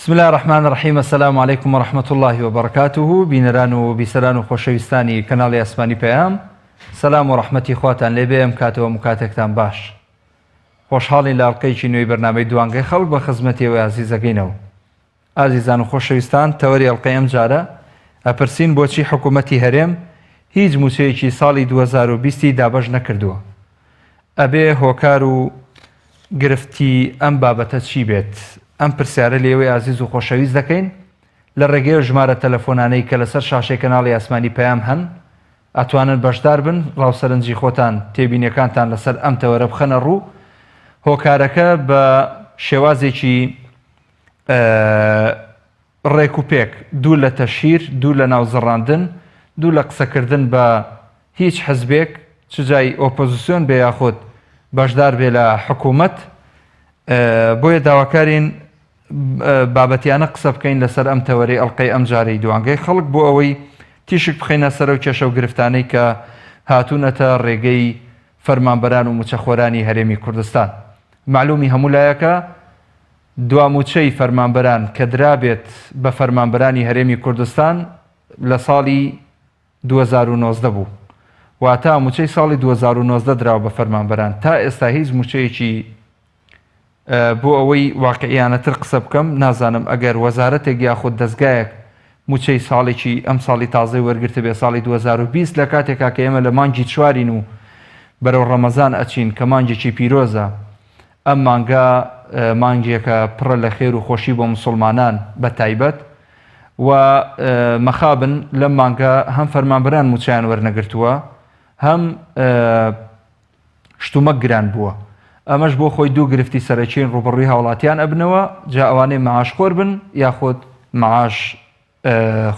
بسم الله الرحمن الرحیم. السلام علیکم و رحمة الله و برکاته. بینەران و بیسەران و خۆشەویستانی کەناڵی ئاسمانی پەیام، سەلام و ڕەحمەتی خواتان لێبێ. ئەم کاتەوە مکاتێکتان باش. خۆشحاڵین لە ئەڵقەیەکی نوێی بەرنامەی دوانگەی خەڵک بە خزمەتیەوەی عزیزەکەینەوە. ئازیزان و خۆشەویستان، تەوەری ئەڵقەی ئەم جارە ئەپرسین بۆچی حکوومەتی هەرێم هیچ موچەیەکی ساڵی 2020 دابەش نەکردووە. ئەبێ هۆکار و گرفتی ئەم بابەتە چی بێت؟ ئەم پرسیارە لێوەی عزیز و خۆشەویست دەکەین لە ڕێگەی ژمارە تەلەفۆنانەی کە لەسەر شاشەی کەناڵی ئاسمانی پەیام هەن. ئەتوانن بەشدار بن، ڕاوسەرنجی خۆتان تێبینیەکانتان لەسەر ئەم تەوەرە بخەنە ڕوو. هۆکارەکە بە شێوازێکی ڕێک و پێک، دوو لە تەشیر، دوو لە ناوزەڕاندن، دوو لە قسەکردن بە هیچ حزبێک، چ جای ئۆپۆزیسیۆن بێ یاخۆت بەشدار بێ لە حکوومەت، بۆیە داواکارین بابەتیانە قسە بکەین لەسەر ئەم تەوەرەی ئەڵقەی ئەم جارەی دوانگەی خەڵک، بۆ ئەوەی تیشک بخەینە سەر و کێشە و گرفتانەی کە هاتوونەتە ڕێگەی فەرمانبەران و موچەخۆرانی هەرێمی کوردستان. معلومی هەموو لایەکە دواموچەی فەرمانبەران کە درابێت بە فەرمانبەرانی هەرێمی کوردستان لە ساڵی 2019 بوو، واتە موچەی ساڵی 2019 دراوە بە فەرمانبەران. تا ئێستا هیچ موچەیەکی بۆ ئەوەی واقعیانەتر قسە بکەم نازانم ئەگەر وەزارەتێک یاخود دەستگایەک موچەی ساڵێکی ئەم ساڵی تازەی وەرگرتە بێ ساڵی 2020 لە کاتێکا کە ئێمە لە مانگی چوارین و بەرەو ڕەمەزان ئەچین کە مانگێکی پیرۆزە. ئەم مانگە مانگێکە پڕە لە خێر و خۆشی بۆ مسلمانان بە تایبەت، و مەخابن لەم مانگە هەم فەرمانبەران موچەیان وەرنەگرتووە، هەم شتومە گران بووە. ئەمەش بۆ خۆی دوو گرفتی سەرەکیین ڕوبڕووی هاوڵاتیان ئەبنەوە، جا ئەوانەی مەعاش خۆر بن یاخود مەعاش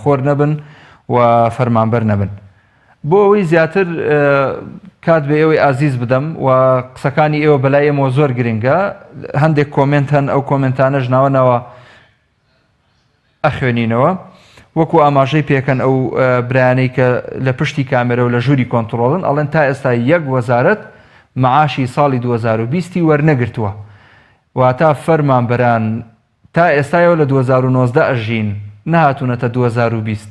خۆر نەبن و فەرمانبەر نەبن. بۆ ئەوەی زیاتر کات بێ ئێوەی ئازیز بدەم و قسەکانی ئێوە بەلای ئێمەوە زۆر گرنگە، هەندێک کۆمنت هەن، ئەو کۆمنتانەش ناوەنەوە ئەخوێنینەوە وەکو ئاماژەی پێکەن ئەو برایانەی کە لە پشتی کامێرە و لە ژووری کۆنتڕۆڵن، ئەڵێن تا ئێستا یەک وەزارەت معاشی ساڵی 2020 وەرنەگرتووە، واتە فەرمانبەران تا ئێستایەوە لە 2019 ئەژین، نهاتوونەتە 2020.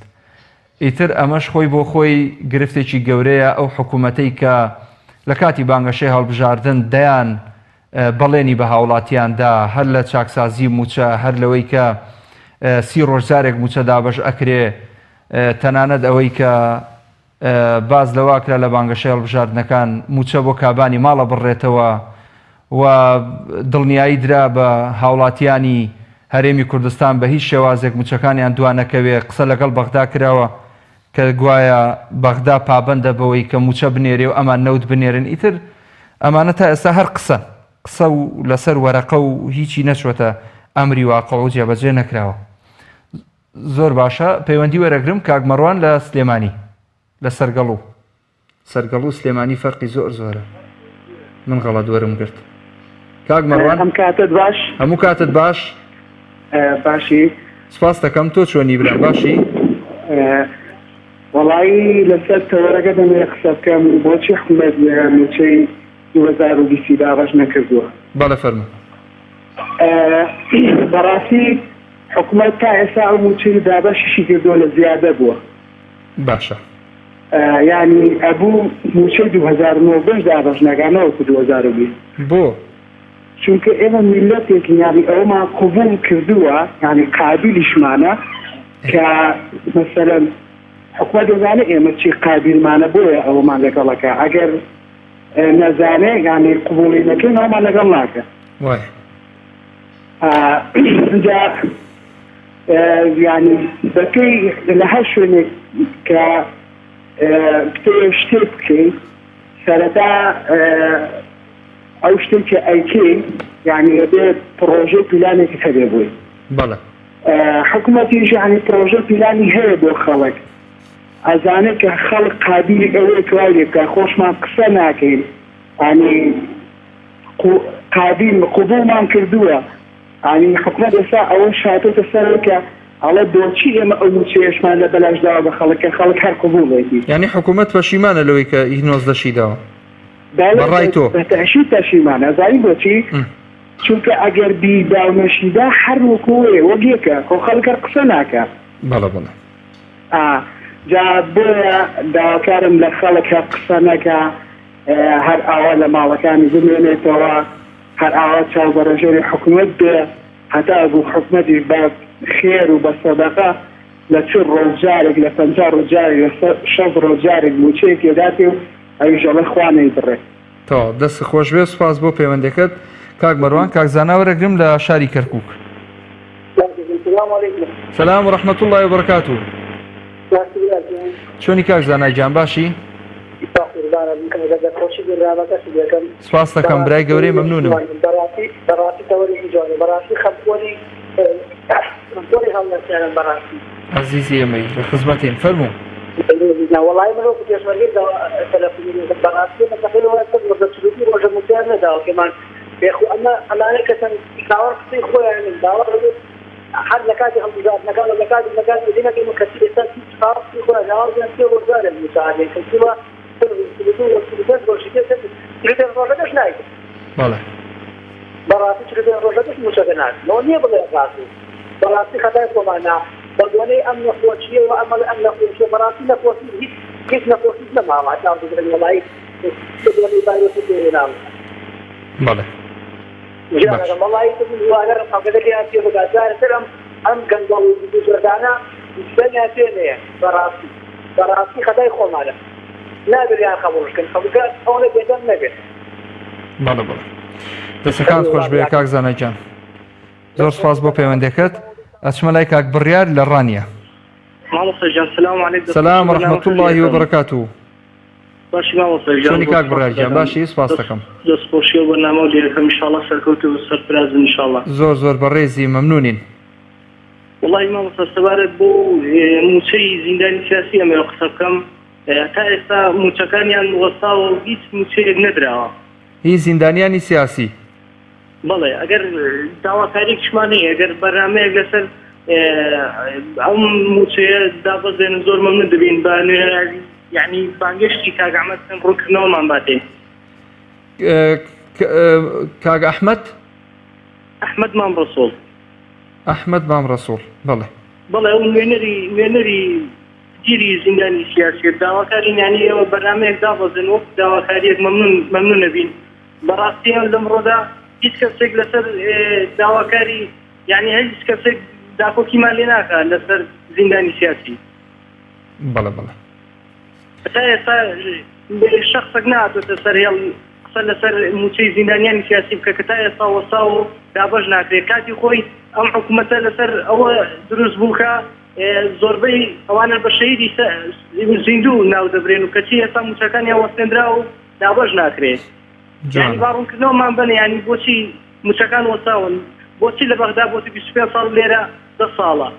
ئیتر ئەمەش خۆی بۆ خۆی گرفتێکی گەورەیە. ئەو حکوومەتەی کە لە کاتی بانگەشەی هەڵبژاردن دەیان بەڵێنی بە هاوڵاتیاندا، هەر لە چاکسازی موچە، هەر لەوەی کە 30 ڕۆژجارێک موچە دابەش ئەکرێ، تەنانەت ئەوەی کە باز لەواکرا لە بانگەشەی هەڵبژاردنەکان موچە بۆ کابانی ماڵە بڕێتەوە، و دڵنیایی درا بە هاوڵاتیانی هەرێمی کوردستان بە هیچ شێوازێک موچەکانیان دوانەکەوێ. قسە لەگەڵ بەغدا کراوە کە گوایە بەغدا پابەندە بەوەی کە موچە بنێرێ و ئەمان نەوت بنێرن. ئیتر ئەمانە تا ئێستا هەر قسە و لەسەر وەرەقە و هیچی نەچوەتە ئەمری واقع و جێبەجێ نەکراوە. زۆر باشە، پەیوەندی وەرەگرم کاک مەڕوان لە سلێمانی، لە سەرگەڵ و سلێمانی فەرقی زۆر زۆرە. من غەڵەت وەرم گرت. کاک مەڕوان، هەم کاتت باش؟ هەموو کاتت باش. باشی، سپاس دەکەم. تۆ چۆنی برا؟ باشی؟ وەڵایی لەسەر تەوەرەکە دەمێ قسە بکەم بۆچی حکوومەت لە موچەی 2020 دابەش نەکردووە. بەڵێ فەرموو. بەڕاستی حکوومەت تا ئێستا ئەو موچەی دابەشیشی کردووە لە زیادە بووە. باشە. یعنی ئەبوو موچەی 2009 دابەش نەکانەوە کو 2020. بۆ؟ چونکە ئێمە میلەتێکی یعنی ئەومان قبول کردووە، یعنی قابلیشمانە کە مەسەلەن حکومەت دەزانێت ئێمە چی قابلمانە بۆیە ئەومان لەگەڵەکە، ئەگەر نەزانێ یعنی قبوڵی نەکەین ئەومان لەگەڵ ناکە. وای اینجا یعنی بەکەی لە هەر شوێنێک کە شتێک بکەیت سەرەتا ئەو شتێک کە ئەیکەی یعنی ئەبێت پرۆژە پلانێکی هەبێ بووی. بەڵێ. حکوومەتیش یعنی پرۆژە پلانی هەیە بۆ خەڵک، ئەزانێت کە خەڵک قابلی ئەوەیە توانێت خۆشمان قسە ناکەین، ینی قابل قبوڵمان کردووە. ینی حکوومەت ئێستا ئەوە شاتۆتە سەرەوە کە ئەڵێ بۆچی ئێمە ئەو موچەیەشمان لە بەلاشداوە بە خەڵک هەر قبوڵێتی. یعنی حکوومەت پەشیمانە لەوەی کە هینۆز دەشیداوە. بەڕای تۆ بەتەشی پەشیمانە. ئەزانی بۆچی؟ چونکە ئەگەر بی داونەشیدا هەر وەکوێ وەگێکە خۆ خەڵکە قسە ناکە بەڵێ بڵێ جا بۆیە داواکارم لە خەڵکە قسە نەکە هەر ئاوا لە ماڵەکانی بمێنێتەوە هەر ئاوا چاوبەرەژێری حکوومەت بێ هەتا بوو حکوومەتی بە خێر و بە سەدەقە لە چ ڕۆژجارێک لە 50 ڕۆژجارێک لە 6 ڕۆژجارێک موچەیەک دێداتێ و ئەویژەڵە خوانەی بڕێت تا دەست خۆش بێ سوپاس بۆ پەیوەندەکەت کاک مەروان کاک زاناوەرەگرم لە شاری کەرکووک سلام و رحمة الله وبركاته چۆنی کاک زانای جان باشی؟ سپاس دەکەم برای گەورەی مەمنونم عزیزی ئێمەی لە خزمەتین فەرموو والله من وقت يشمل تلفوني براسي مستقل وقت سلوكي وجه متابعة ده كمان يا اخو انا كسن داور في خويا يعني داور حد لكاتي هم بزاد مكان دينا كانوا كثير اساسي داور في خويا داور في وزاره المساعده كتبوا سلوكي وشيء تريد الرجل نايك والله براسي تريد الرجل مساعدات لو ني بلا راسي براسي خدايا معنا بردوني أمن نفوشية وأمل أمن نفوشية براسي نفوشية كيف نفوشية لما ما تعرف تقول والله تقولي بايو تقولي نعم. بله. جانا والله تقول وانا رفع كذا كي أتيه بقى سلام أم كان ضوء بجردانا الدنيا ثانية براسي خداي خو ماله. لا بريان خبرش كان خبرات أول بيدم نبي. بله. دەسەکان خۆش بێ کاک زانای جان زۆر سپاس بۆ پەیوەندەکەت ئەچمە لای کاک بڕیار لە ڕانیە سلام ورحمة الله وبركاته باشی مامۆستا چۆنی کاک بڕیار جان باشی سپاس دەکەم دەستپۆشی و بەرنامە و دیەکەم ئینشاڵڵا سەرکەوتو و سەرفرازن ئینشاڵڵا زۆر بەڕێزی مەمنونین وڵی مامۆستا سەبارەت بۆ موچەی زیندانی سیاسی ئەمە قسە بکەم تا ئێستا موچەکانیان وەستا و هیچ موچەیەک نەدراوە هیچ زیندانیانی سیاسی بەڵێ ئەگەر داواکاریەکشمانەیە ئەگەر بەرنامەیەک لەسەر ئەم موچەیە دابەزێنن زۆر مەمنون دەبین بە نوێنەری یعنی بانگشتی کاک ئەحمەد ڕوونکردنەوەمان باتێ کاک ئەحمەد مام ڕەسوڵ ئەحمەد مام ڕەسوڵ بەڵێ ئەو نوێنەری گیری زیندانی سیاسی داواکاری یعنی ئێوە بەرنامەیەک دابەزن وەک داواکاریەک مەمنون نەبین بەڕاستی لەمڕۆدا هیچ کەسێک لەسەر داواکاری یعنی هیچ کەسێک داپۆکیمان لێ ناکات لەسەر زیندانی سیاسی بەڵێ تا ئێستا شخصێک نهاتۆتە سەر هێڵ قسە لەسەر موچەی زیندانیانی سیاسی بکە کە تا ئێستا وەستا و دابەش ناکرێت کاتی خۆی ئەم حکوومەتە لەسەر ئەوە دروست بووکە زۆربەی ئەوانە بە شەهیدی زیندوو ناو دەبرێن و کەچی ئێستا موچەکانیان وەستێنرا و دابەش ناکرێت یعنی باڕوونکردنەوەمان بنێ یعنی بۆچی موچەکان وەساون بۆچی لە بەغدا بۆتی 25 ساڵ لێرە 10 ساڵە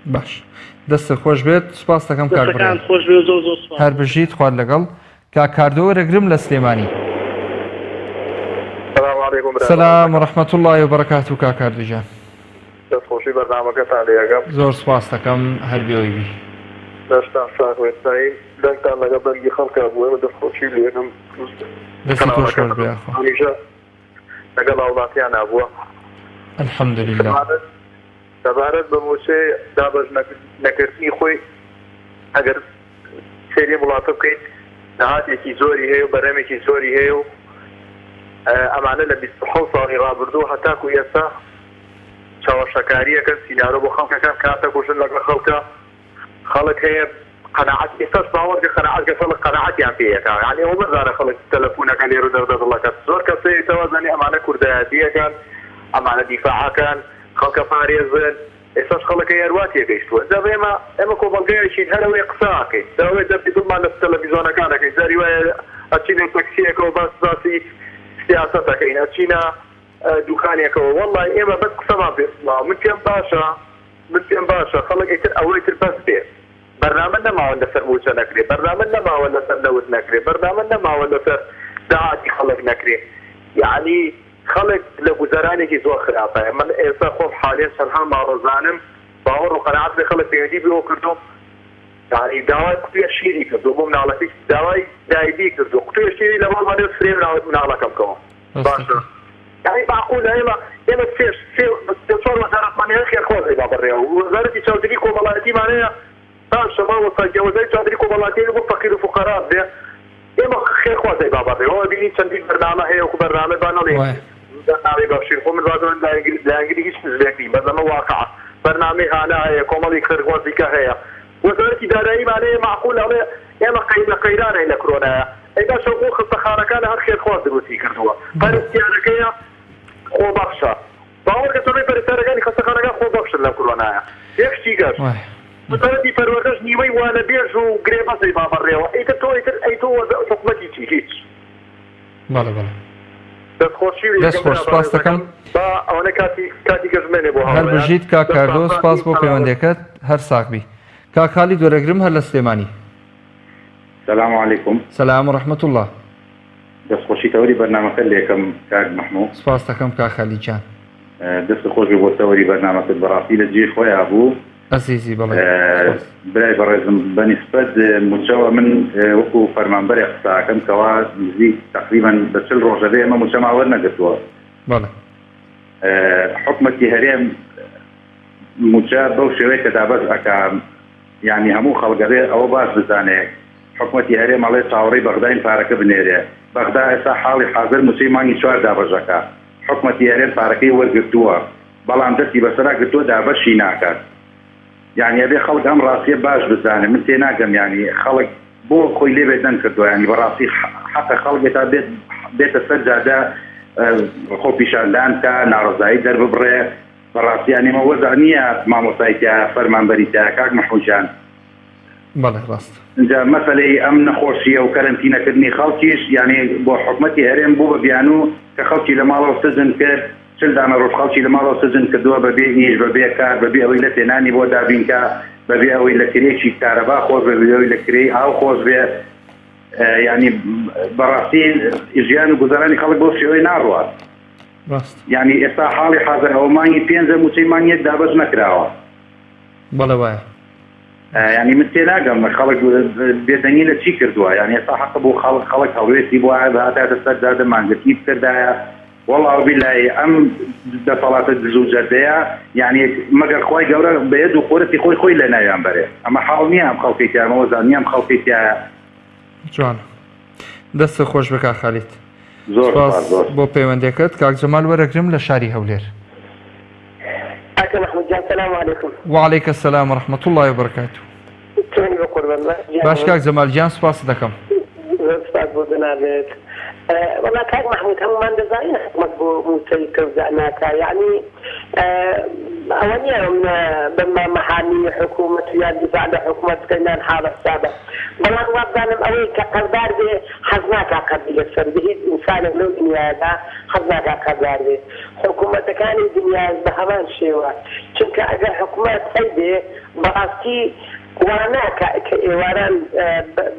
باش دەستە خۆش بێت سپاس دەکەم کاک بڕیار خۆش بێ زۆر سپاس هەر بژیت خوارد لەگەڵ کاک کاردەوەرەگرم لە سلێمانی سلام ورحمة الله وبركاته کاک کاردوو جان دەستخۆشی بەرنامەکەتان لێگەم زۆر سپاس دەکەم هەر بێەوەی بی دەستان ساوێتایی دەنگتان لەگە بەنگی خەڵکە بووە دەستخۆشی لێنم دەستی تۆ خۆش بێ هەمیشە لەگەڵ هاوڵاتیان نبووە الحەمدولله سەبارەت بە موچێ دابەش نەکردنی خۆی ئەگەر سێری وڵاتە بکەیت نەهاتێکی زۆری هەیە و بەرەمێکی زۆری هەیە و ئەمانە لە 26 ساڵی ڕابردوو هەتاکو ئێستا چاوەشەکاریەکەن سینارۆ بۆ خەڵکەکان کاتە کوژن لەگەڵ خەڵکە خەڵک هەیە قەناعەت ئێستاش باوەڕکە قەناعەت خەڵک قەناعەتیان پێیەکە یعنی ئەو بەزارە خەڵک تەلەفۆنەکە لێرە دەردەدڵەکە زۆر کەسەی ئێستاوە زانی ئەمانە کوردایەتیەکان ئەمانە دیفاعەکان خەڵکە پارێزن ئێستاش خەڵکە یاروات تێگەیشتووە دەبێ ئێمە کۆمەڵگەیەکین هەرەوەی قساکەین دەوێ دەبی دڵمان لە تەلەڤیزۆنەکانەکەین زاری وایە ئەچینە تەکسیەکەەوە باسی سیاسەتەکەین ئەچینە دوکانێکەوە وەڵڵای ئێمە بەس قسەمان پێ من پێم باشە خەڵک ئیتر ئەوەی تر بەس بێت بەرنامە نەماوە لەسەر موچە نەکرێت بەرنامە نەماوە لەسەر نەوت نەکرێت بەرنامە نەماوە لەسەر داهاتی خەڵک نەکرێت یعنی خەڵک لە گوزەرانێکی زۆر خراپە من ئێستا خۆم حالێن چەندها ماڕۆزانم باوەڕ و قەناعەت لە خەڵک پەیوەندی بۆ کردوم یعنی داوای قوتویە شیری کردو بۆ مناڵەکەی داوای دایبی کردو قوتویە شیری لە ماڵمانێ فرێ مناڵەکەم بکەوە باشە يعني معقول اما في صور وزاره ماليه خير خوزي بابريا وزاره التوزيع والماليه معناها شباب وتجاوزات تدريك ومالاتي المفقر الفقراء ده اما خير خوزي بابريا هو بيني تندي برنامج هي وبرنامج بانولي برنامج بشير قوم الوزاره لا انجليزي زيكي بدل واقع برنامج انا هي كومالي خير خوزي كهيا وزاره اداريه معناها معقول على اما قيدان الى كورونا اذا شوفوا خصخانه كان هر خير خوزي وتي كردوا فالاستيانكيه خو بخشا باور كتبي فرسارغاني خصخانه خو بخشا لا كورونا يكشي قاش مثلا دي فرورش نيوي وانا بيرجو غريبه زي بابا الريوه ايتو حكومتي تيجيش بله دەست خۆش سپاس دەکەم ئەوەنە کاتی گەژمێنێ بۆ هەر بژیت کا کاردۆ سپاس بۆ پەیوەندەکەت هەر ساقبی کاک خالید وەرەگرم هەر لە سلێمانی السلام عليكم. سلام ورحمة الله. دەستخۆشی تەوەری بەرنامەکە لێکم کاک محموود. سپاس دەکەم کاک خالید جان. دەست خۆش بۆ تەوەری بەرنامەکەت بەڕاستی لە جێ خۆیان بوو. ئەزیزی بەڵێ. برای بەڕێزم بەنسبەت موچەوە من وەکو فەرمانبەری قساکەم کەوا نزیک تقریبا بە 40 ڕۆژە بێ ئەمە موچەما وەرنەگرتووە. بەڵێ. حکومەتی هەرێم موچە بەو شێوەیە کە دابەز ئەکا یعنی هەموو خەڵگەڕێ ئەوە باش بزانێ حکومەتی هەرێم ئەڵێ چاوەڕێی بەغداین پارەکە بنێرێ. بەغدا ئێستا حاڵی حاضر موچەی مانگی 4 دابەژەکە. حکومەتی هەرێم پارەکەی وەرگرتووە. بەڵام دەستی بەسەرا گرتووە دابەشی ناکات. يعني أبي خلق أمر راسية باش بزاني من تناقم يعني خلق بو خوي لي بيت نكردو يعني براسي حتى خلق بيت السجادة خو بيشاندان كا نارزاي درب بري براسي يعني ما وزعنية ما مصايكا فرمان بريتا كاك محوجان بله راست جا مثلا أمن خوشية وكارنتينا كدني خلقيش يعني بو حكمتي هرين بو بيانو كخلقي لما لو سجن كد چل دانه روش خلچی لمالو سجن کدووە بەبێ ئیش بەبێ کار بەبێ ئەوەی لە تێنانی بۆ دابینکە بەبێ ئەوەی لە کرێکی کارەبا خۆش بێ بەبێ لە کرێی ئاو خۆش بێ یعنی بەڕاستی ژیان و گوزارانی خەڵک بۆ شێوەی ناڕوات یعنی ئێستا حاڵی حاضر ئەوە مانگی پێنجە موچەی مانگیەک دابەش نەکراوە بەڵێ وایە يعني من تێناگەم خەڵک بێدەنگی لە چی کردووە یعنی ئێستا حەق بۆ خەڵک هەڵوێستی بۆ هاتاتە سەردادە مانگەتی بکردایە والله بالله ام دەسەڵاتە دزوجەردەیە يعني مەگەر خۆی گەورە بەیەد و خۆرەتی خۆی لە ناویان بەرێ ئەمە حاڵ نییە ئەم خەڵکی تیامەوە زاننی ئەم خەڵکی تایە جوان دەستە خۆش بکە خالیت زۆر بۆ پەیوەندەکەت کاک جەمال وەرەگرم لە شاری هەولێر أكرم محمود جان السلام عليكم. وعليك السلام ورحمة الله وبركاته. باش كاك جمال جان سپاس دەکەم. سپاس بۆ جەنابێت. والله كاك محمود هەمومان دەزانین حکومەت بۆ موچەی کەوزاناکە یعنی ئەوە بما محامي حكومة يا دفاع لحكومة كينان حالة سابق بلان وابدانم أوي كقدار بي حزناك قبل السر به إنسان لو دنيا دا حزناك قدار بي حكومة كان الدنيا بهمان شيوا چونك أجل حكومة سيدي براستي وانا كإيوانان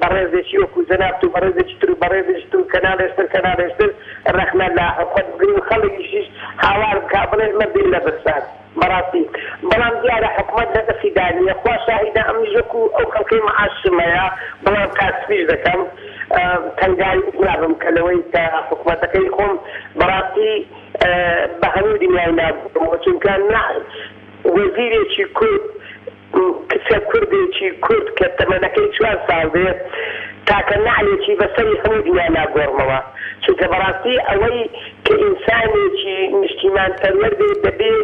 برزشي وكو زنابتو برزشتو كنالشتر الرحمة الله حكومة بقريب خلق يشيش حوار كابلين مدي إلا برسان مراتي بلان ديارة حكومة لدى في دانية خوا شاهدة أمجوكو أو خلقي معاش سمايا بلان كاسفيش دكام تنقاري إطلابهم كالوي حكومة كيكم مراتي بهنو دنيا نابكم وچون كان وزيري چي كورد کچە کوردێکی کورد کە تەمەنەکەی 4 ساڵ بێت تاکە نعلێکی بەسەری هەموو دنیا ناگۆڕمەوە چونکە بەڕاستی ئەوەی کە ئینسانێکی نیشتیمان پەروەر بێت دەبێ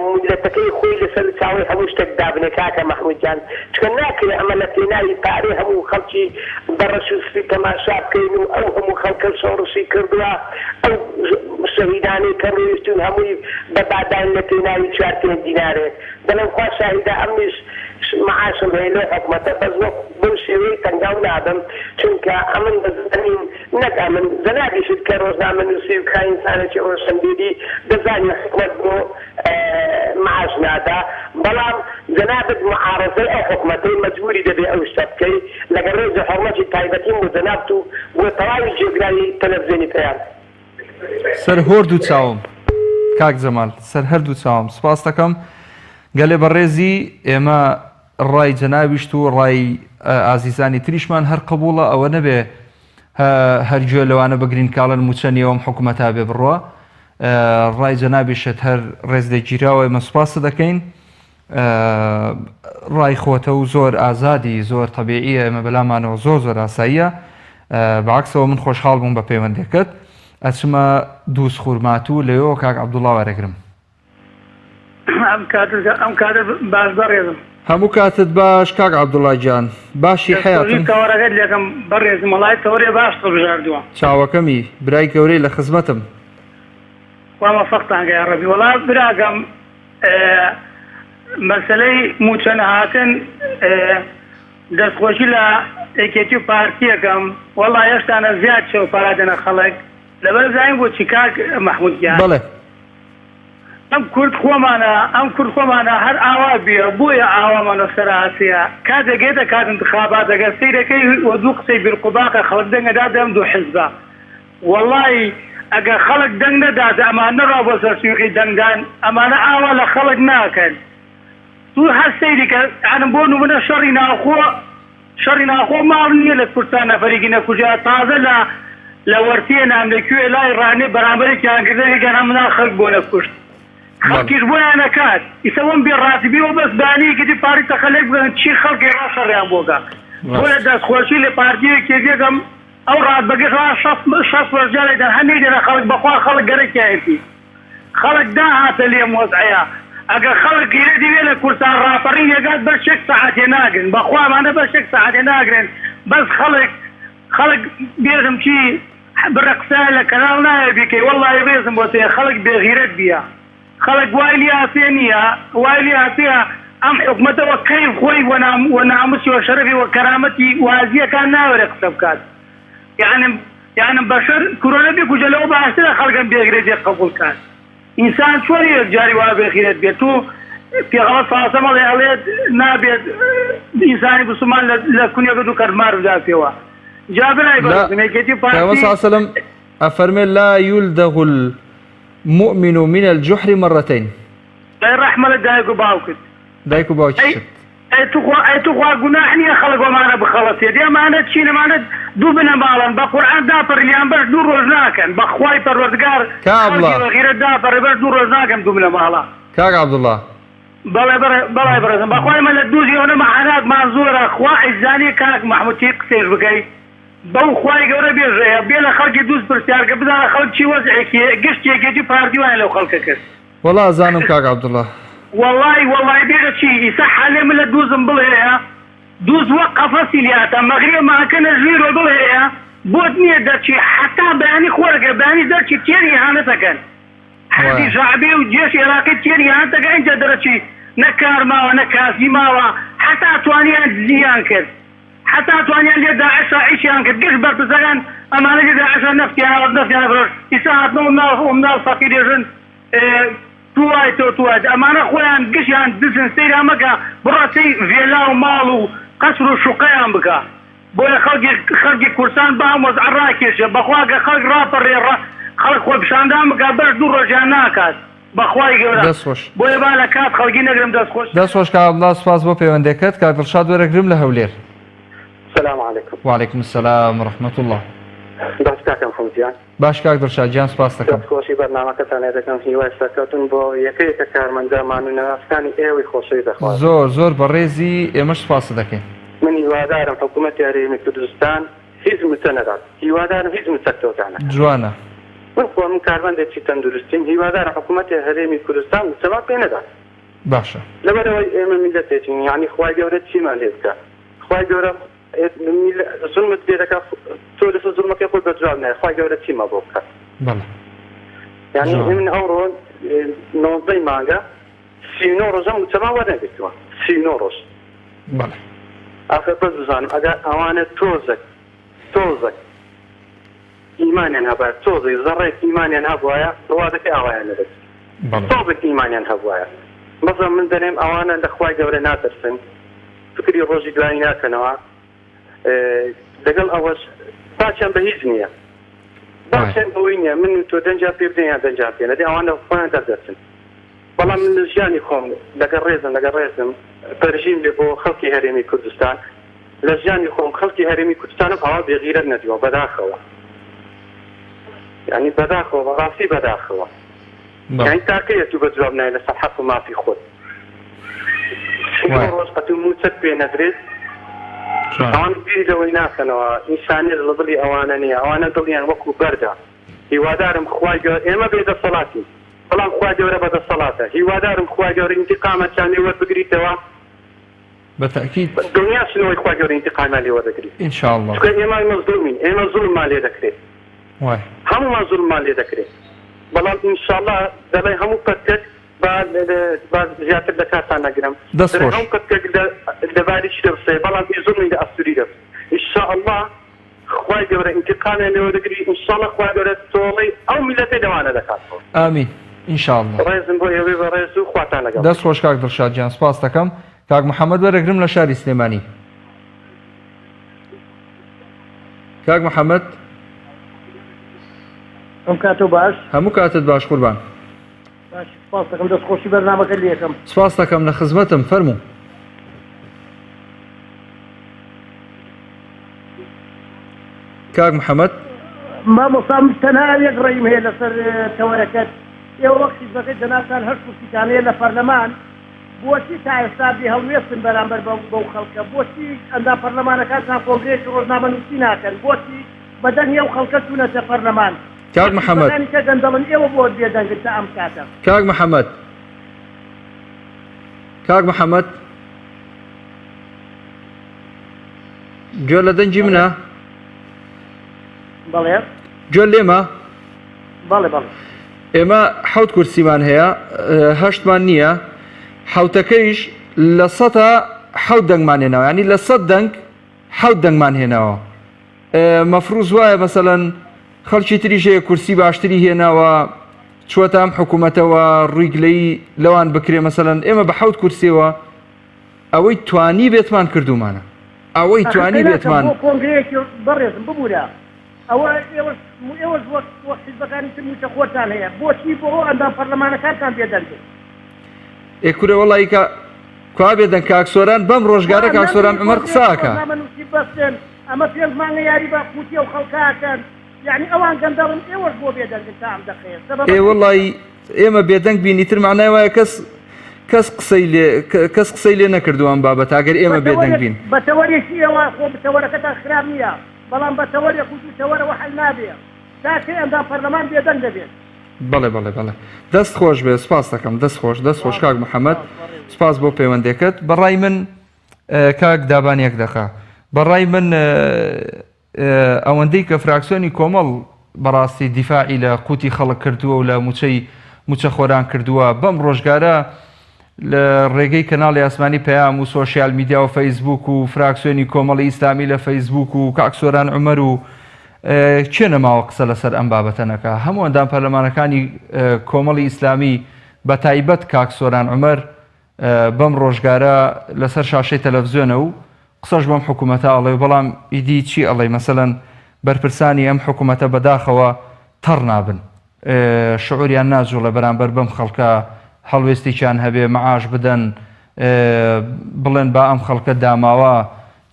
میلەتەکەی خۆی لەسەر چاوەی هەموو شتێک دابنێ کاکە مەحموود جان چونکە ناکرێت ئەمە لە پێناوی پارەی هەموو خەڵکی بەڕەش و سپی تەماشا بکەین و ئەو هەموو خەڵکە شۆڕشی کردووە ئەو شەهیدانەی کە ڕۆیشتون هەمووی بەبادان لە پێناوی 4 دینارێ دەڵێم خوا شاهیدە ئەمیش معاشم هەیە لەو حکومەتە بەس بەو شێوەی تەنگاو نادەم چونکە ئەمن بەزانین نەک ئەمن زەنابیشت کە ڕۆژنامە نووسی و کای ئینسانێکی ڕۆشنبیری دەزانی حکومەت بۆ معاش نادا بەڵام جەنابەت معارەزەی ئەو حکومەتەی مەجبوری دەبێ ئەو شتە بکەی لەگەڵ ڕێزی حرمەتی تایبەتیم بۆ جەنابەت و بۆ تەواوی جێگرانی تەلەڤیزیۆنی پێیان سەر هۆرد و چاوم کاک جەمال سەر هەردوو چاوم سپاس دەکەم گەلێ بەڕێزی ئێمە ڕای جەناویشت و ڕای ئازیزانی تریشمان هەر قبوڵە ئەوە نەبێ هەرگوێ لەوانە بگرین کاڵن موچەنیەوەم حکومەتا بێ بڕوە ڕای جەنابیشت هەر ڕێزدەگیراوە ئێمە سوپاس دەکەین ڕای خۆتە و زۆر ئازادی زۆر تەبیعیە ئێمە بەلامانەوە زۆر ئاساییە بەعکسەوە من خۆشحاڵ بووم بە پەیوەندێکت ئەچمە دووس خوورماتوو لەوێەوە کاک عەبدوڵڵا وەرەگرم ئەم کاتە باش بەڕێزم هەموو کاتت باش کاک عەبدوڵڵا گیان باشی حەیاتم تەوەرەکەت لێکم بەڕێزم وەڵای تەوەرێ باش بژاردووە چاوەکەمی برای گەورەی لە خزمەتم وا مەفەقتان گەیان ڕەبی وەڵا براگەم مەسەلەی موچە نەهاتن دەستخۆشی لە ئێکێتی و پارتیەکەم وەڵا هێشتانە زیاد چێ و پارادەنە خەڵک لەبەر زانین بۆچی کاک مەحموود گیان بەڵێ ئەم کورد خۆمانە هەر ئاوا بێ بۆیە ئاوامانە سەراسیە کاتێگێتە کات انتخابات ئەگەر سەیرەکەی وە دوو قسەی بیرقوباقە خەڵک دەنگەدا دەم دوو حیزبە وەڵی ئەگەر خەڵک دەنگ نەدات ئەمانە ڕاو بۆ سەرسووقی دەنگدان ئەمانە ئاوا لە خەڵک ناکەن تو هەر سەیریکە ئەنم بۆ نمونە شەڕی ناخۆ ماڵ نییە لە کوردستان نەفەرێکی نەکوژا تازە لە وەرتیە نام لەکوێ لای ڕانێ بەرامبەرێکیانکردنێکیان هەمنا خەڵک بۆ نەکوشت خەڵکیش بۆیان نەکات ئیسەوەم بێڕاتبیەوە بەس بانەیەکیتی پاری تەخەلێک بن چی خەڵکی ڕاشەڕیان بۆگا بۆیە دەستخۆشی لە پارتیەکێ دێگەم ئەو ڕات بەگەشت 6 وەرجارێکدان هەندێک دێنە خەڵک بەخوا خەڵک گەرەکیایەتی خەڵک داهاتە لێم وەزعەیە ئەگەر خەڵک گیرە دەوێت لە کورتان ڕاپەڕی لێگات بەس 6 سەعاتێ ناگرن بەخوامانە بەس 6 سەعاتێ ناگرن بەس خەڵک بێژم چی بڕەقسە لە کەناڵ نایە بیکەی وەڵڵای بێزم بۆ تێ خەڵک بێغیرەت بیە خەڵک وای لێ هاتێ نییە وای لێ هاتەیە ئەم حکومەتەوە کەیف خۆی وە ناموسی وە شەرەفی وە کەرامەتی وازیەکان ناوەرە قسە بکات یعنی بەشەر کورۆنە بێکوژە لەوە باشترە خەڵکم بێغیرەتێ قبوڵ کات ئینسان چۆن یەکجاری وا بێغیرەت بێت تو پێغەمبەر ساسە مەڵێ ئەڵێت نابێت ئینسانی بسومان لە کونیەکە دوو کەرمار بدا پێوە جابرای بەرزمێکێتی پارتی ئەفەرمێ لا يلدغ المؤمن من الجحر مرتين لا رحمة لدايك وباوكت دايك وباوكت أي تخوا قناح نيا خلق ومانا بخلص يدي أمانة تشين أمانة دوبنا مالا بقرآن دابر اللي عم باش دور روزناكن بخواي پروردگار كابلا غير دابر باش دور روزناكن دوبنا مالا كاك عبد الله بلا برزم بخواي ما لدوزي هنا معانات منظورة خوا الزاني كاك محمود تيق سير بكي بو خواي قورا بيجي بيلا خلق دوز برسيار قبضا خلق شي وزعك قشت يجي باردي وانا لو خلقك والله زانم كاك عبد الله والله بيجي شي يصح عليه من دوزم بلهيها دوز وقف فصيلياتا مغرب ما كان الجيرو بلهيها بوتني درشي حتى بياني خورك بياني درشي تيري هانتكن حدي شعبي وجيش عراقي تيري هانتكن انت درشي نكار ماوا نكاسي ماوا حتى توانيان زيان كر حتى توانيان لي داعش عيشان كر قش برتزغان اما انا داعش نفتي انا بروش يساعدنا ومنال فقير يجن توای ئەمانە خۆیان گشیان دسن سەیرا مەکە بڕاتی ڤێلا و ماڵ و قەسر و شوقەیان بکە بۆیە خەڵکی کورسان بە هەم وەزع ڕاکێشە بەخواگە خەڵک ڕاپەڕێ خەڵک خۆ پیشاندان بکە بەش دوو ڕۆژیان ناکات بەخوای گەورە بۆیە با لە کات خەڵکی نەگرم دەستخۆش کاک عەبدوڵڵا سوپاس بۆ پەیوەندەکەت کاک دڵشاد وەرەگرم لە هەولێر السلام عليكم. وعليكم السلام ورحمة الله. باش كاكم خوتيان. باش كاك درشاد جان سپاس دەکەم. خۆشی بەرنامەکەتان دەکەم هیوای سەرکەوتن بۆ یەکەیەکە کارمەندامان و نەوەستانی ئێوەی خۆشەوی دەخوازم. زۆر بەڕێزی ئێمەش سپاس دەکەین. من هیوادارم حکوومەتی هەرێمی کوردستان هیچ موچە نەدات. هیوادارم هیچ موچەکتەوەتانە. جوانە. من کارمەندێکی تەندروستیم هیوادارم حکوومەتی هەرێمی کوردستان موچەما پێ نەدات. باشە. لەبەرەوەی ئێمە میلەتێکین یعنی خوای گەورە چیمان لێ بکات. خوای گەورە زڵمت لێ دەکات تۆ لەسەر زڵمەکەی خۆت بەجواب نایە خوای گەورە چیمە بۆ بکات. بەڵێ. یعنی من ئەوڕۆ 19 مانگە 39 ڕۆژە موچەما وەرنەگرتووە 39 ڕۆژ. بەڵێ. ئاخر بەس بزانم ئەگەر ئەوانە تۆزێک ئیمانیان هەبایە تۆزێک زەڕێک ئیمانیان هەبوایە ڕوا دەکەی ئاوایان نەبێت. تۆزێک ئیمانیان هەبوایە. بەزە من دەنێم ئەوانە لە خوای گەورە ناترسن فکری ڕۆژی دوایی ناکەنەوە لەگەڵ ئەوەش باچیان بە هیچ نییە باچیان بەوەی نییە من تۆ دەنجا پێ بدەین یان دەنجا پێ نەدەی ئەوانە خۆیان دەردەچن بەڵام من لە ژیانی خۆم لەگەڵ ڕێزم پەرژیم لێ بۆ خەڵکی هەرێمی کوردستان لە ژیانی خۆم خەڵکی هەرێمی کوردستانم ئەوە بێغیرەت نەدیوە بەداخەوە یعنی بەداخەوە بەڕاستی بەداخەوە يعني تاكيد بجوابنا إلى صحة ما في خود روز قتلوا تسبي ندرس أنا بيجي لو هناك أنا إنسان اللي ضلي أوانا ضلي أنا وقت بردا هوادارم خواجة إما بيد الصلاة فلان خواجة ولا بيد الصلاة هوادارم خواجة انتقام كان يود بقري توا بالتأكيد الدنيا شنو خواجة انتقام اللي ود بقري إن شاء الله إما مظلومين إما ظلم مالي ذكري واي هم ما ظلم مالي ذكري بلان إن شاء الله دبي هم كتك بعد زيادة الدكاترة نقدم هم كتك دبالي شرسي بلان يظلم إلى أسرية إن شاء الله خواجة ولا انتقام اللي ود بقري إن شاء الله خواجة ولا تولي أو ملتي دوانا دكاترة آمين إن شاء الله رئيس بو يبي رئيس خواتنا قبل دەست خۆش کاک دڵشاد گیان سپاس دەکەم کاک محەممەد وەرەگرم لە شاری سلێمانی کاک محەممەد ئەم کاتۆ باش هەموو کاتت باش قوربان باش سپاس دەکەم دەستخۆشی بەرنامەکە لێ یەکەم سپاس دەکەم لە خزمەتم فەرموو کاک محەممەد مامۆستا تەنها یەک ڕێیم هەیە لەسەر تەوەرەکەت ئێوە وەختی بەکەی دەناسان هەشت کوشتیانەیە لە پەرلەمان بۆچی تا ئێستا بێ هەڵوێستن بەرامبەر بەو خەڵکە بۆچی ئەندا پەرلەمانەکانتان کۆنگرێکی ڕۆژنامەنووسی ناکەن بۆچی بەدەنگی ئەو خەڵکە چوونەتە پەرلەمان کاک محەممەد کە گەندەڵن ئێوە بۆ بێدەنگن تا ئەم کاتە کاک محەممەد کاک محەممەد گوێ لە دەنجی منە بەڵێ گوێ لێمە بەڵێ بەڵێ ئێمە حەوت کورسیمان هەیە هەشتمان نییە حەوتەکەیش لە سەدا حەوت دەنگمان هێناوە ینی لە سەد دەنگ حەوت دەنگمان هێناوە مەفروض وایە مەسەلەن خەڵکی تریش هەیە کورسی باشتری هێناوە چوەتە ئەم حکوومەتەوە ڕوویگلەی لەوان بکرێ مەسەلەن ئێمە بە حەوت کورسیەوە ئەوەی توانی بێتمان کردومانە ئەوەی توانی بێتمان کۆنگرێکی بەڕێزم ببوورە ئەوە ئێوەش وەک حیزبەکانی تر موچە خۆتان هەیە بۆچی بۆ ئەندام پەرلەمانەکانتان بێدەنگن ئێکورە وەڵی کە کوا بێدەنگ کاکسۆران بەم ڕۆژگارە کاکسۆران عومەر قساکە بەستن ئەمە پێزمانە یاری بە قوتی و خەڵکاکەن یعنی ئەوان گەندەڵن ئێوەش بۆ بێدەنگن تا ئەم دەقەیە وەڵی ئێمە بێدەنگ بینیتر معنای وایە کەس قسەی لێ نەکردووان بابەت ئەگەر ئێمە بێدەنگ بین بە تەوەرێکی ئێوە خۆ بتەوەرەکەتان خراب نییە بەڵام بە تەوەرێک و تەوەرەوە حەل نابێ تاکەی ئەندام پەرلەمان بێدەنگ دەبێت بەڵێ بەڵێ بەڵێ دەست خۆش بێ سپاس دەکەم دەست خۆش کاک محەممەد سپاس بۆ پەیوەندێکت بەڕای من کاک دابانیەک دەخا بەڕای من ئەوەندەی کە فراکسیۆنی کۆمەڵ بەڕاستی دیفاعی لە قوتی خەڵک کردووە و لە موچە خۆران کردووە بەم ڕۆژگارە لە ڕێگەی کەناڵی ئاسمانی پەیام و سۆشیال میدیا و فەیسبوک و فراکسیۆنی کۆمەڵی ئیسلامی لە فەیسبوک و کاکسۆران عومەر و چێ نەماوە قسە لەسەر ئەم بابەتە نەکا هەموو ئەندام پەرلەمانەکانی کۆمەڵی ئیسلامی بە تایبەت کاکسۆران عومەر بەم ڕۆژگارە لەسەر شاشەی تەلەڤیزیۆنە و قسەش بەم حکوومەتە ئەڵێ بەڵام ئیدی چی ئەڵێ مەسەلەن بەرپرسانی ئەم حکوومەتە بەداخەوە تەڕ نابن شعوریان ناجوڵە بەرامبەر بەم خەڵکە هەڵوێستێکیان هەبێ مەعاش بدەن بڵێن با ئەم خەڵکە داماوە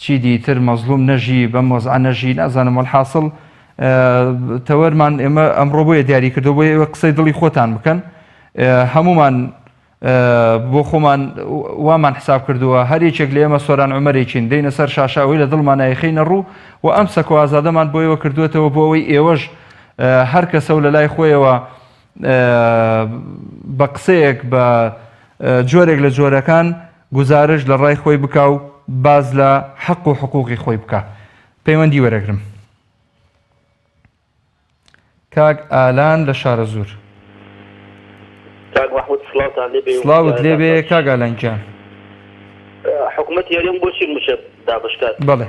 چی دیتر مەزلوم نەژی بەم وەزع نەژی نازانم وەڵحاصڵ تەوەرمان ئێمە ئەمڕۆ بۆیە دیاری کردو بۆ ئێوە قسەی دڵی خۆتان بکەن هەمومان بۆ خۆمان وامان حساب کردووە هەرێکێک لە ئێمە سۆران عومەرێکین دەینە سەر شاشاوی لە دڵمان نایخینە ڕوو و ئەم سەکۆ ئازادەمان بۆ ئێوە کردوێتەوە بۆ ئەوەی ئێوەش هەر کەسە و لە لای خۆیەوە بە قسەیەک بە جۆرێک لە جۆرەکان گزارش لە ڕای خۆی بکە و باز لە حەق و حقوقی خۆی بکە پەیوەندی وەرەگرم کاک ئالان لە شارە زۆر سڵاوت لێبێ کاک ئالانگیان حکوومەتی هەرێم بۆچی موشە دابشکات بەڵێ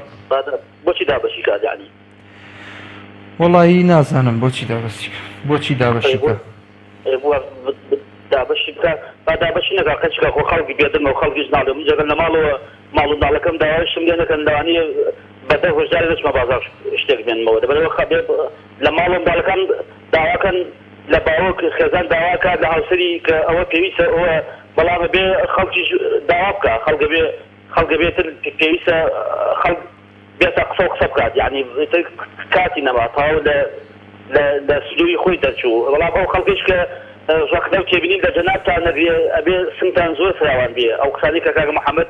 بۆچی دابشی کات یعنی وەڵی نازانم بۆچی دابەشی کە دابشی بکات با دابشی نەکات قەچکە خۆ خەڵکی بێدەمە و خەڵکیش ناڵێ من جەگەن لە ماڵەوە ماڵ و ناڵەکەم داوایشم لێ نەکەن دەوانی بەدە هۆشداری دەچمە بازاڕ شتێک بێنمەوە دەبێت لە ماڵ و منداڵەکان داواکەن لە باوەک خێزان داواکات لە هاوسەری کە ئەوە پێویستە ئەوە بەڵامە بێ خەڵکیش داوا بکە خەڵکە بێتر پێویستە خەڵک بێتە قسە و قسە بکات یعنی کاتی نەما تاو لە سلووی خۆی دەرچوو بەڵام ئەو خەڵکیش کە وەکو تێبینین لە جەنابتان ئەبێ سمتان زۆر فراوان بێ ئەو قسانی کە کاک محەممەد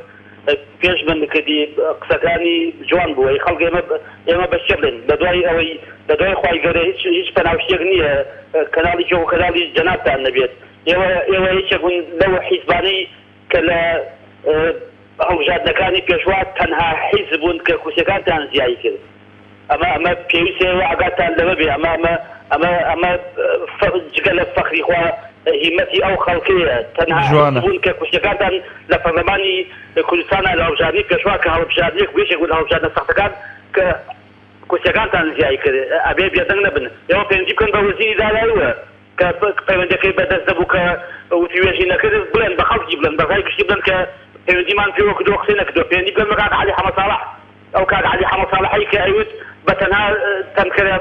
پێش من کردی قسەکانی جوان بووە خەڵک ئێمە بەشێ بڵێن لە دوای خوای گەورە هیچ پەناوشتێک نییە کەناڵی کێ و کەناڵی جەنابتان نەبێت ئێوە هیچێک بوون لەو حیزبانەی کە لە هەڵبژاردنەکانی پێشوا تەنها حیز بوون کە کورسیەکانتان زیایی کرد ئەمە پێویستێ ئاگاتان لەوە بێ ئەمە جگە لە فەخری خوا هیمەتی ئەو خەڵکەیە تەنها بوون کە کورسیەکانتان لە پەرلەمانی کوردستانە لە هەڵبژاردننی پێشوا کە هەڵبژاردنێک بێشێک بوون هەڵبژاردنە سەختەکان کە کورسیەکانتان زیایی کرد ئەبێ بێدەنگ نەبن ئێوە پەیوەندی بکەن بە وەزیری داراییوە کە پەیوەندەکەی بەدەست دەبوو کە وتیوێژی نەکرد بڵێن بە خەڵکی بڵێن بەغای کشتی بڵێن کە پەیوەندیمان پێوە کردو قسەی نەکردو پەیوەندی بڵێن بە کاک عەلی حەمەد ساڵح ئەو کاک عەلی حەمەد ساڵحی کە ئەیوت بە تەنها تەنکەرە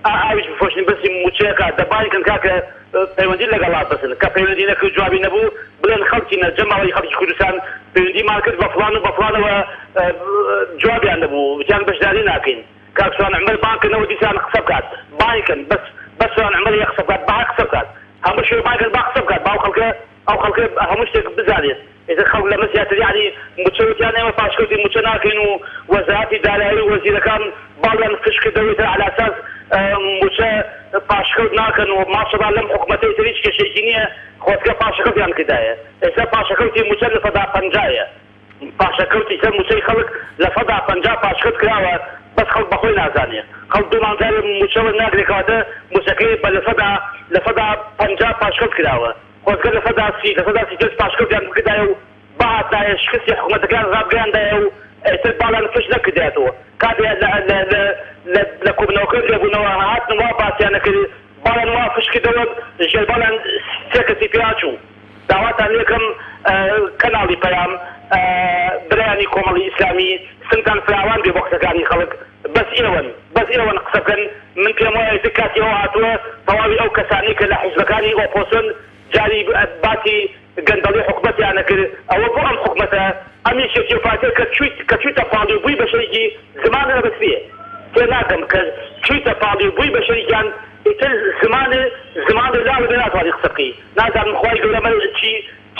ئاویش بفرۆشتن بەسی موچەیەکە دەبانکن کاکە پەیوەندی لەگەڵات بەسن کە پەیوەندی نەکرد جوابی نەبوو بڵێن خەڵکی نەجەماڵی خەڵکی کوردستان پەیوەندیمان کرد بە فڵان و بە فڵانەوە جوابیان نەبوو وتیان بەشداری ناکەین کاک سوان عمەر بانکردنەوە دیسان قسە بکات بانکن بەس سوان عمەر یە قسە بکات با قسە بکات هەموو شوێ بانکن با قسە بکات با ئەو خەڵکە هەموو شتێک بزانێت ئێستا خەڵک لەمە زیاتر یعنی موچەوتیان ئێمە پاشکەوتی موچە ناکەین و وەزارەتی دارایی و وەزیرەکان باڵیان فشکردەوەیتر على ئاساس موچە پاشکەوت ناکەن و ماشەڵا لەم حکومەتەی تر هیچ کێشێکی نییە خۆزگە پاشەکەوتیان کردایە ئێستا پاشەکەوتی موچە لە فەدا پەنجایە پاشەکەوتی سەر موچەی خەڵک لە فەدا پەنجا پاشکەوت کراوە بەس خەڵک بەخۆی نازانێ خەڵک دوومانجارێ موچەوە ناگرێکەوەتە موچەکەی بە لە فەدا پەنجا پاشکەوت کراوە خۆزگە لە فەدا سی تر پاشکەوتیان کردایە و بەهاتایە شکستی حکومەتەکان ڕابگەیاندایە و ئێتر باڵیان فش نەکردێتەوە کاتێ لە کوبنەوەکە لێبوونەوە هاتن وا باسییان نەکرد باڵیان وا فش کردەوە ژێر باڵیان سێ کەسی پێچوو داواتان لێکم کەناڵی پەیام برایانی کۆمەڵی ئیسلامی سنتان فراوان بێ بۆ قسەکانی خەڵک بەس ئێوەن قسە بکەن من پێم وایە کاتی ئەوە هاتووە تەواوی ئەو کەسانی کە لە حیزبەکانی ئۆپۆزیسیۆن جاری باسی گەندەڵی حکومەتیان نەکرد ئەوە بۆ ئەم حکومەتە ئەمی شێکی فاتر کە چوویتە پاڵی و بووی بە شەریکی زمانە بەسوێ تێ ناکەم کە چوویتە پاڵی و بووی بە شەریکیان ئیتر زمانە لاوە بێ ناتوانێت قسە بکەی نازانم خوای گەورەمە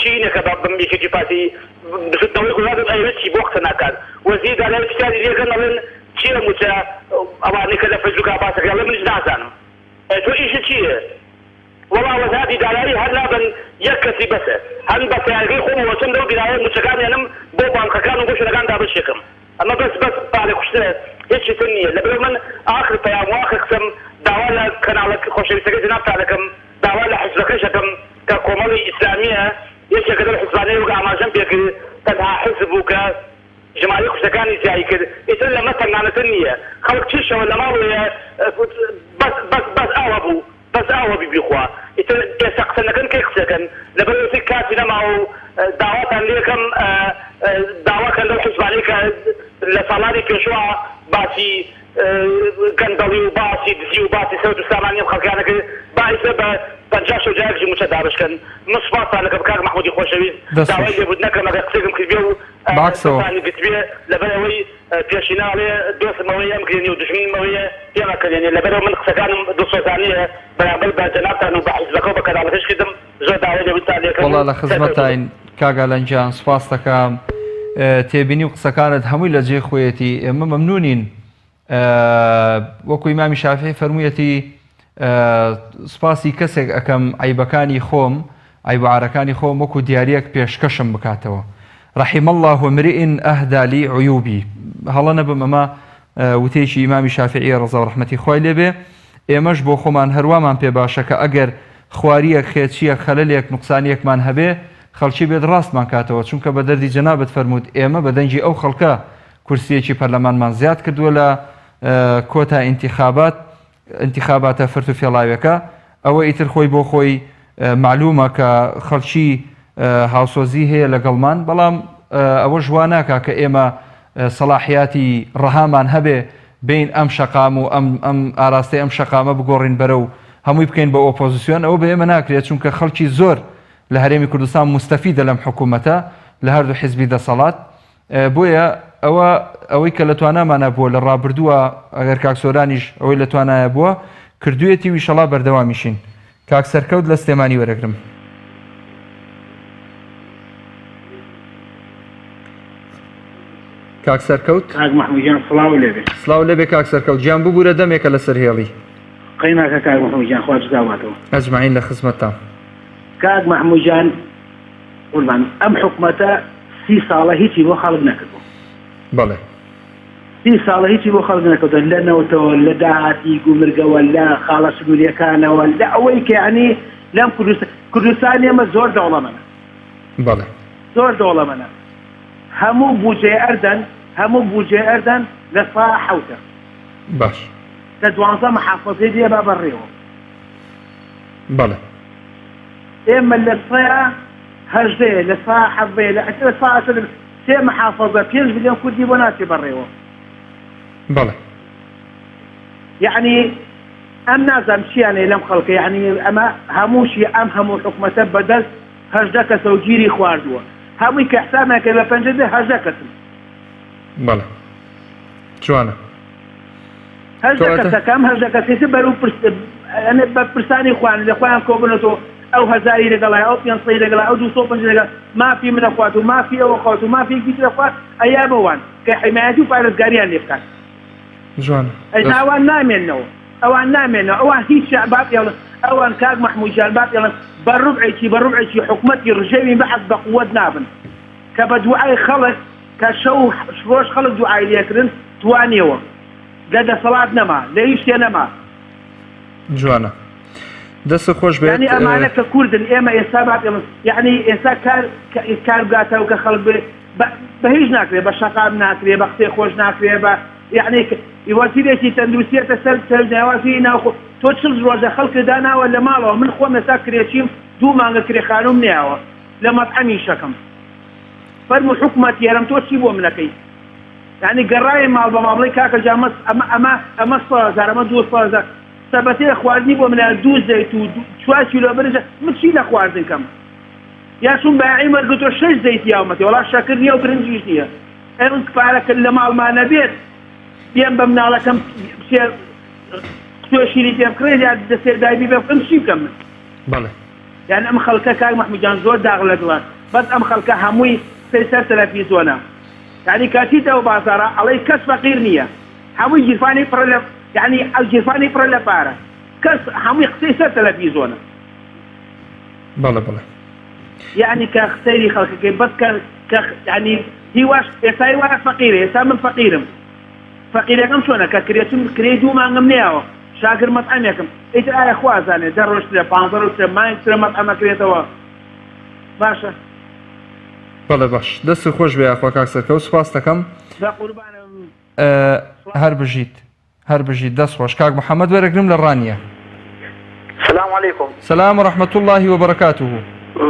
چی نەکە بەم یەکێکی فاتی بزوتنەوەی گوڵادم ئەوێت چی بۆ قسە ناکات وەزیر دارایی پرسیاری لێگەن ئەڵێن چییە موچە ئەوانەی کە لە فەیسبووکا باسەکە لە منیش نازانم تۆ ئیشت چییە وڵا وەزارەتی دارایی هەر نابن یەک کەسی بەسە هەن بە تیارگەی خۆمەوە چەند لەو بیرایە موچەکانیانم بۆ بانکەکان و بۆ شوێنەکان دابەشێکم ئەمە بەس پارێ کوشتە هیچی تر نییە لەبەر من ئاخر پەیام واخر قسەم داوا لە کەناڵە خۆشەویستەکەی جەنابتان دەکەم داوا لە حیزبەکەش دەکەم کە کۆمەڵی ئیسلامیە یەکێکە لەو حیزبانەی وەک ئاماژەم پێ کرد تەنها حیزب بوو کە ژماری کوشتەکانی زیایی کرد ئیتر لەمە تەنانەتر نییە خەڵک چیشەوە لە ماڵەیە بەس ئاوە بوو بەس ئاوە بیبیخوا ئیتر ئێستا قسە نەکەن کەی قسەکەن لەبەرەوەی کاتی نەماوە و داواتان لێکەم داواکەن لەو حیزبانەی کە لە ساڵانی پێشوا باسی گەندەڵی و باسی دزی و باسی سەوت و سامانی ئەم خەڵکیانە کرد باعثە بە 50 جارێکی موچە دابشکەن من سوپاسان دەکەم کاک مەحموودی خۆشەویست داوای لێبوردنەکەم ئەگەر قسێکم کردبێ و گرتبێ لەبەرەوەی پێشیناڵێ دۆستمەوەی ئەم گرێنی و دژمنمەوەیە پێمەکەلێنێ لەبەرەوە من قسەکانم دۆسۆزانیە بەرامبەر بە جەنابتان و بە حیزبەکە و بە کەناڵەکەش کردم زۆر داوای لێبوردتان لێکەم وەڵا لە خزمەتین کاگالەنجان سوپاس دەکەم تێبینی و قسەکانت هەمووی لە جێ خۆیەتی ئێمە مەمنونین وەکو ئیمامی شافعی فەرموویەتی سوپاسی کەسێک ئەەکەم عیبەکانی خۆم عیبعارەکانی خۆم وەکو دیارەک پێشکەشم بکاتەوە رحم الله امرئ أهدى لي عيوبي هەڵە نەبم ئەمە وتێکی ئیمامی شافعی ڕەزا و ڕەحمەتی خوای لێبێ ئێمەش بۆ خۆمان هەروامان پێ باشە کە ئەگەر خواریەک خێچیەک خەلەلێک نوقسانیەکمان هەبێ خەڵکی بێت ڕاستمان کاتەوە چونکە بە دەردی جەنابەت فەرموود ئێمە بە دەنگی ئەو خەڵکە کورسیەکی پەرلەمانمان زیاد کردووە لە کۆتا ئینتیخاباتە فرت و فێڵاویەکە ئەوە ئیتر خۆی بۆ خۆی معلومە کە خەڵکی هاوسۆزی هەیە لەگەڵمان بەڵام ئەوە جوان ناکا کە ئێمە سەلاحیاتی ڕەهامان هەبێ بین ئەم شەقام و ئەم ئاراستەی ئەم شەقامە بگۆڕین بەرە و هەمووی بکەین بە ئۆپۆزیسیۆن ئەوە بە ئێمە ناکرێت چونکە خەڵکی زۆر لە هەرێمی کوردستان مستەفیدە لەم حکوومەتە لە هەردوو حیزبی دەسەڵات بۆیە ئەوەی کە لە توانامانە بووە لە ڕابردووە ئەگەر کاکسۆرانیش ئەوەی لە توانایە بووە کردوێتی ویشەڵا بەردەوامیشین کاک سەرکەوت لە سلێمانی وەرەگرم. کاک سەرکەوت کاک محمودجان سڵاو لێبێ. سڵاو لەبێ کاک سەرکەوت گیان ببوورە دەمێکە لەسەر هێڵی. قەیناکە کاک محمودجان خوا جزاواتەوە. ئەجمعین لە خزمەتتان. کاک محمودجان قوربان ئەم حکومەتە 30 ساڵە هیچی بۆ خەڵک نەکردو. بەڵێ 30 ساڵە هیچی بۆ خەڵک نەکردو لە نەوتەوە لە داهاتی گومرگەوە لە خاڵە سنووریەکانەوە لە ئەوەی کە یعنی لەم کوردستان ئێمە زۆر دەوڵەمەنە. بەڵێ زۆر دەوڵەمەنە. هەموو بوجێ ئەردەن لە سا حەوتە. باش کە 12 محافەزەی دێ با بەڕێوە. بەڵێ ئێمە لە سا هەژدەیە لە سا حەڤەیە لە ئەسێ سا سێ محافەزە 5 ملیۆن کوردی بۆ ناچێ بەڕێوە. بەڵێ یعنی ئەم نازانم چیانێ لەم خەڵکە یعنی ئەمە هەمووشی ئەم هەموو حکومەتە بەدەست 18 کەسە و گیری خواردووە. هەمووی کە حسابێکە لە 50 18 کەسن. بەڵێ جوانە. 18 کەسەکەم 18 کەسێتی بەرەو بە پرسانی خوان لە خۆیان کۆبنەوە ئەو 1000 لەگەڵای ئەو 500 لەگەڵای ئەو 250 لەگەڵ مافی منە خوات و مافی ئەوە خوات و مافی گیترە خوات ئەیا بەوان کە حیمایەتی و پارێزگاریان لێ بکات. جوانە. ئەوان نامێننەوە ئەوان هیچ شعبات یاڵن ئەوان کاک محمودجان بات یاڵن بە ڕوبعێکی حکومەتی ڕژێوی بەحەز بە قووەت نابن کە بە دوعای خەڵک کە شەو ڕۆژ خەڵک دوعای لێکردن توانیەوە لە دەسەڵات نەما لە هیچ شتێ نەما. جوانە دەست خۆش بێت. یعنی ئەمانە کە کوردن ئێمە ئێستا بات یعنی ئێستا کار بگاتەوە کە خەڵک بە هیچ ناکرێت بە شەقام ناکرێت بە قسەی خۆش ناکرێت بە یعنی وەزیرێکی تەندروستیەتە سەر ناوازی ناوخۆ تۆ چل ڕۆژە خەڵکی داناوە لە ماڵەوە من خۆم ئێستا کرێچیم 2 مانگە کرێخانوم نیاوە لە مەطعەمی شەکەم فەرموو حکومەت یارم تۆ چی بۆ منەکەی یعنی گەڕای ماڵ بە ماڵەی کاکە جامەس ئەمە 100,000 ئەمە 200,000 سەبەتەیە خواردنی بۆ منە 2 زەیت و 4 کیلۆ برنج من چی لە خواردن کەم یا چون بەیاعی مەرگتۆ 6 زەیتی یاومەتی وەڵا شەکر نییە و برنجیش نییە ئەم پارەکە لە ماڵمانە بێت بیان بە مناڵەکەم توێشیری پێ بکرێت یا دەسێدایبی بێ بکەم چی بکەم من. بەڵێ یعنی ئەم خەڵکە کاک محمودجان زۆر داغ لە دڵان بەس ئەم خەڵکە هەمووی سەر تەلەڤیزۆنە یعنی کاتیتەوە بازارە ئەڵێ کەس فەقیر نییە هەمووی گیرفانی پڕ لە یعنی گیرفانی پڕ لە پارە کەس هەمووی قسەی سەر تەلەڤیزۆنە. بەڵێ بەڵێ یعنی کە قسەیری خەڵکەکەی بەس کە یعنی هیواش ئێستا وایە فەقیرە ئێستا من فەقیرم فەقیرەکەم چۆنە کە کرێ 2 مانگم نیاوە شاگر مەطعەمێکم ئیتر ئایا خوازانێ 10 ڕۆژترە 15 ڕۆژترە مانگترە مەطعەمەکرێتەوە باشە. بەڵێ باش دەست خۆش بێ یاخوا کاک سەرکەوت سوپاس دەکەم. هەر بژیت دەست خۆش. کاک محەممەد وەرەگرم لە ڕانیە. سلام علیکم. سلام ورحمة الله وبركاته.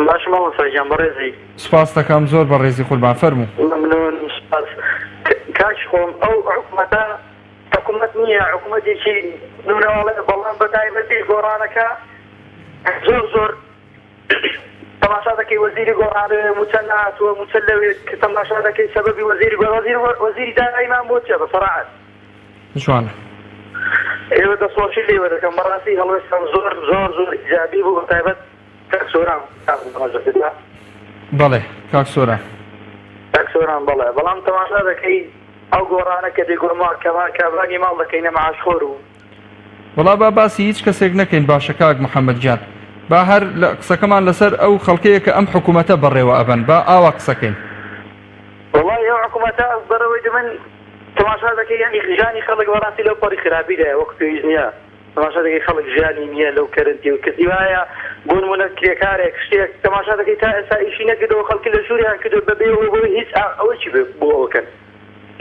باش ماڵ سەرجان بەڕێزی. سپاس دەکەم زۆر بەڕێزی قوربان فەرموو. ممنون سپاس. کاش خۆم ئەو حکومەتە حکومەت نییە حکومەتێکی نونەوەڵێ بەڵام بەتایبەتی گۆڕانەکە زۆر تەماشا دەکەی وەزیری گۆڕانە موچە نهاتووە موچە لەوێت کە تەماشا دەکەی سەبەبی وەزیری داراییمان بۆ چێ بەسەراحەت. جوانە. ئێوە دەسۆشی لێوە دەکەم بەڕاستی هەڵوێستم زۆر ئیجابی بوو بەتایبەت کاک سۆران بەڵێ کاک سۆران بەڵێ بەڵام تەماشا دەکەی ئەو گۆڕانە کە دێگوڕما کابراگی ماڵ دەکەینە مەعاشخۆر و وەڵا با باسی هیچ کەسێک نەکەین باشە کاک محەممەد گیان با هەر لە قسەکەمان لەسەر ئەو خەڵکەیە کە ئەم حکوومەتە بەڕێوە ئەبەن با ئاوا قسەکەین. وەڵای ئەو حکوومەتە بەرەوەی من تەماشا دەکەی یعنی ژیانی خەڵک بەڕاستی لەو پەڕی خراپیدایە وەک پێویست نییە تەماشا دەکەی خەڵک ژیانی نییە لەو کەرنتی و کەسی وایە بۆ نمونە کرێکارێک شتێک تەماشا دەکەی تا ئێستا ئیشی نەکردەوە خەڵکی لە ژووریان کردو بەبێ بۆی هیچ ئەوە چی بۆ ئەوەکەن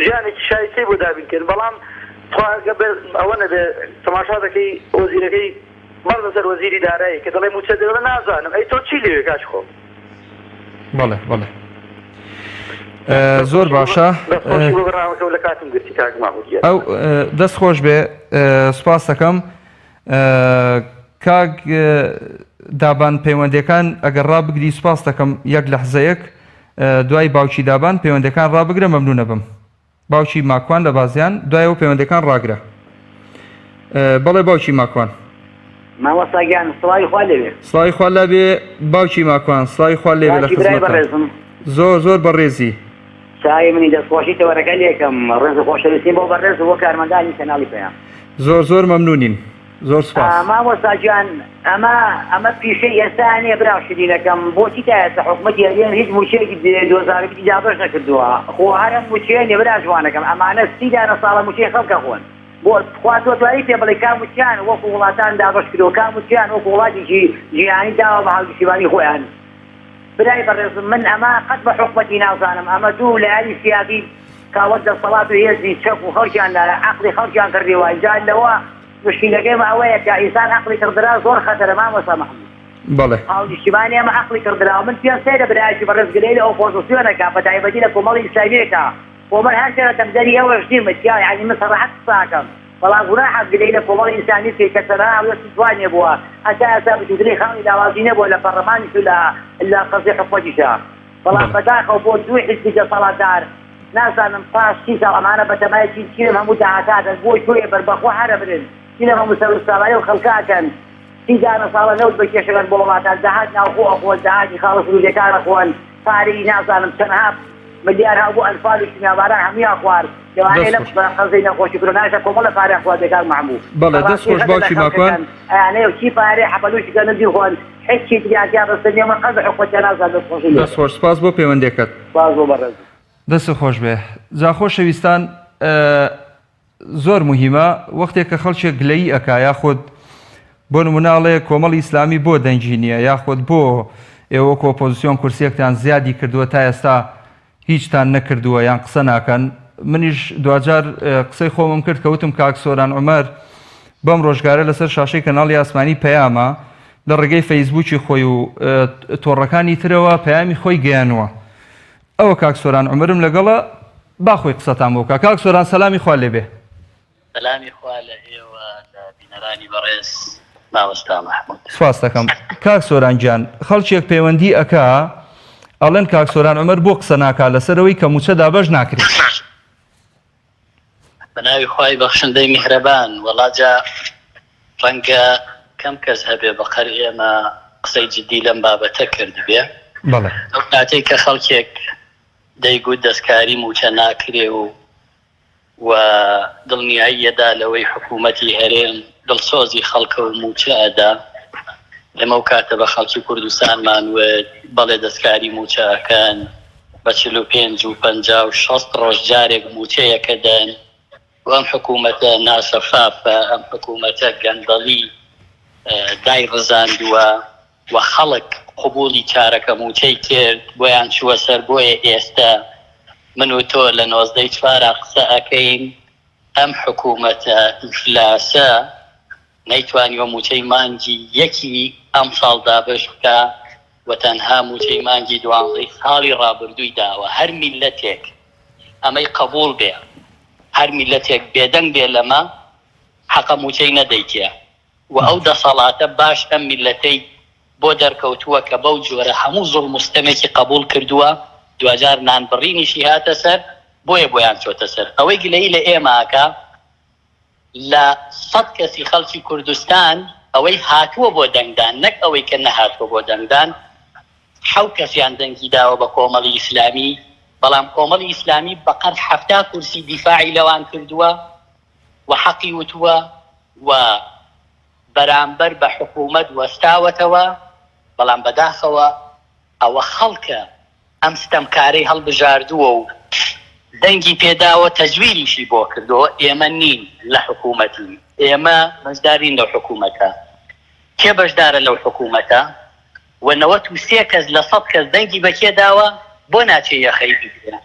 ژیانێکی شایستەی بۆ دابین کرد بەڵام ئەوە نەبێ تەماشا دەکەی وەزیرەکەی بەڵ لەسەر وەزیری دارایی کە دەڵێ موچە دەوڵە نازانم ئەی تۆ چی لێوێ کاش خۆ. بەڵێ بەڵێ زۆر باشە لە کاتم گرتی کاک مامۆدیە ئەو دەست خۆش بێ سوپاس دەکەم. کاک دابان پەیوەندەکان ئەگەر ڕابگری سوپاس دەکەم یەک لەحزەیەک دوای باوکی دابان پەیوەندەکان ڕابگرە مەمنونە بم. باوکی ماکوان لە بازیان دوایەوە پەیوەندەکان ڕاگرە. بەڵێ باوکی ماکوان ماوەساگیان سڵاوی خوا لێوێ سڵاوی خوا لەبێ باوکی ماکوان سڵاوی خوا لێوێ لە خزمەتتان زۆر بەڕێزی چای منی دەستخۆشی تەوەرەکە لێکم ڕێز خۆشەویستی بۆ بەڕێز بۆ کارمەندانی کەناڵی پێیان زۆر مەمنونین زۆر سپاس مامۆستاگیان ئەمە پیشەی ئێستانێ براو شدینەکەم بۆچی تا ئێستا حکومەتی هەرێم هیچ موچەیەکی 2020 دابش نەکردووە خۆ هەرم موچێنێ برا جوانەکەم ئەمانە 30 ساڵە موچەی خەڵکە خۆن بۆ خوا تۆ توانی پێ بڵێ کاموچیان وەکو وڵاتان دابش کردو کاموچیان وەکو وڵاتێکی جیهانی داوە بە هەڵگشتیبانی خۆیان برای بەڕێزم من ئەمە قەت بە حکومەتی نازانم ئەمە دوو لایانی سیاسی کاوە دەسەڵات و هێزی چەک و خەڵکیان عەقڵی خەڵکیان کردیوە جا لەوە مشکلەکەی ئەوەیە کە ئینسان عەقڵی کردرا زۆر خەتەرە مامۆستا محموود بەڵێ هەڵگشتیبانی ئەمە عەقڵی کردرا من پێم سەیرە برایکی بەڕێزگرەی لە ئۆپۆزیسیۆنەکە بە تایبەتی لە کۆمەڵی ئیسلامێکە بۆ من هەر شێرە تەمدەری ئەوەش نیمە چیا یعنی من سەڕەحەت قساکەم بەڵام گوناحە گرەی لە کۆمەڵی ئینسانی پێ کە سەرا هەڵوێستی توانێ بووە هەتا ئێستا بتوتری خاڵی لاوازی نەبووە لە پەرلەمانیش و لە قەزی حکومەتیشا بەڵام بەداخەوە بۆ دوو حیزبی دەسەڵاتدار نازانم پاش 30 ساڵ ئەمانە بەتەمایەتی چیم هەموو داهاتاتن بۆ شوێ بەربەخۆ هەرە برن چینە هەموو سەرساڵایی و خەڵکاکەن 30 ساڵە نەوت بەکێشەکەن بۆ وڵاتان داهات ناوخۆ ئەخۆن داهاتی خاڵە سروودەکانە خۆن پارەی نازانم چەندها ملیار هەبوو ئەلفاڵی شنیاباران هەمویان خوارد لەوانەیە لە قەزەی نەخۆشی کردناشە کۆمەڵە پارەیان خواردەکان محموود بەڵێ دەست خۆش باوکی ماکوان ئەیانەیە چی پارەی حەپەلوشی گەنەدی خۆن هیچی تریاکیان ڕستنی ئەمە قەزە حکومەتیان نازان دەست خۆش سپاس بۆ پەیوەندیەکەت سپاس بۆ بەڕێز دەست خۆش بێ جا خۆشەویستان زۆر مهمە وەختێک کە خەڵکێک گلەیی ئەکا یاخود بۆ نموناڵێ کۆمەڵی ئیسلامی بۆ دەنگی نییە یاخود بۆ ئێوە کۆپۆزیسیۆن کورسیەکتان زیادی کردووە تا ئێستا هیچتان نەکردووە یان قسە ناکەن منیش دوجار قسەی خۆمم کرد کەوتم کاک سۆران عومەر بەم ڕۆژگارە لەسەر شاشەی کەناڵی ئاسمانی پەیامە لە ڕێگەی فەیسبووکی خۆی و تۆڕەکانی ترەوە پەیامی خۆی گەیانوە ئەوە کاک سۆران عومەرم لەگەڵە با خۆی قسەتان بۆ بکە کاک سۆران سەلامی خوا لێبێ سەلامی خوا لە ئێوە لە بینەرانی بەڕێز مامۆستا محموود سپاس دەکەم کاک سۆران گیان خەڵکێک پەیوەندی ئەکا ئەڵێن کاک سۆران عومەر بۆ قسە ناکا لەسەرەوەی کە موچە دابەش ناکرێت بەناوی خوای بەخشندەی میهرەبان وەڵاجا ڕەنگە کەم کەس هەبێ بەقەر ئێمە قسەی جددی لەم بابەتە کردبێ بەڵێ ئەو کاتێک کە خەڵکێک دەیگوت دەستکاری موچە ناکرێ و دڵنیاییەدا لەوەی حکوومەتی هەرێم دڵسۆزی خەڵکە و موچە ئەدا لەمە کاتە بە خەڵکی کوردستانمان وێت بەڵێ دەستکاری موچەکان بە 45 و 50 و 60 ڕۆژ جارێک موچەیەکە دەن و ئەم حکوومەتە ناشەفافە ئەم حکوومەتە گەندەڵی دای ڕزاندووە و خەڵک قبولی چارەکە موچەی کرد بۆیان چووە سەر بۆیە ئێستا من و تۆ لە 94 قسە ئەەکەین ئەم حکوومەتە ئیفلاسە نەیتوانیوە موچەی مانگی یەکی ئەم ساڵ دابش بکە و تەنها موچەی مانگی 12 ساڵی ڕابردووی داوە هەر میلەتێک ئەمەی قبول بێ هەر میلەتێک بێدەنگ بێ لەمە حەقە موچەی نەدەیتە و ئەو دەسەڵاتە باش ئەم میلەتەی بۆ دەرکەوتووە کە بەو جۆرە هەموو زوڵ مستەمێکی قبول کردووە دوجار نانبڕینیشی هاتە سەر بۆیان چۆتە سەر ئەوەی گلەی لە ئێماکە لە 100 کەسی خەڵکی کوردستان ئەوەی هاتووە بۆ دەنگدان نەک ئەوەی کە نەهاتووە بۆ دەنگدان 7 کەسیان دەنگی داوە بە کۆمەڵی ئیسلامی بەڵام کۆمەڵی ئیسلامی بەقەر 7 کورسی دیفاعی لەوان کردووە و حەقی وتووە و بەرامبەر بە حکوومەت وەستاوەتەوە بەڵام بەداخەوە ئەوە خەڵکە ئەم ستەمکارەی هەڵبژاردووە و دەنگی پێداوە تەجویریشی بۆ کردەوە ئێمە نین لە حکوومەتی ئێمە بەشدارین لەو حکوومەتە کێ بەشدارە لەو حکوومەتە و 93 کەس لە 100 کەس دەنگی بەکێ داوە بۆ ناچێ یەخەی بگرێن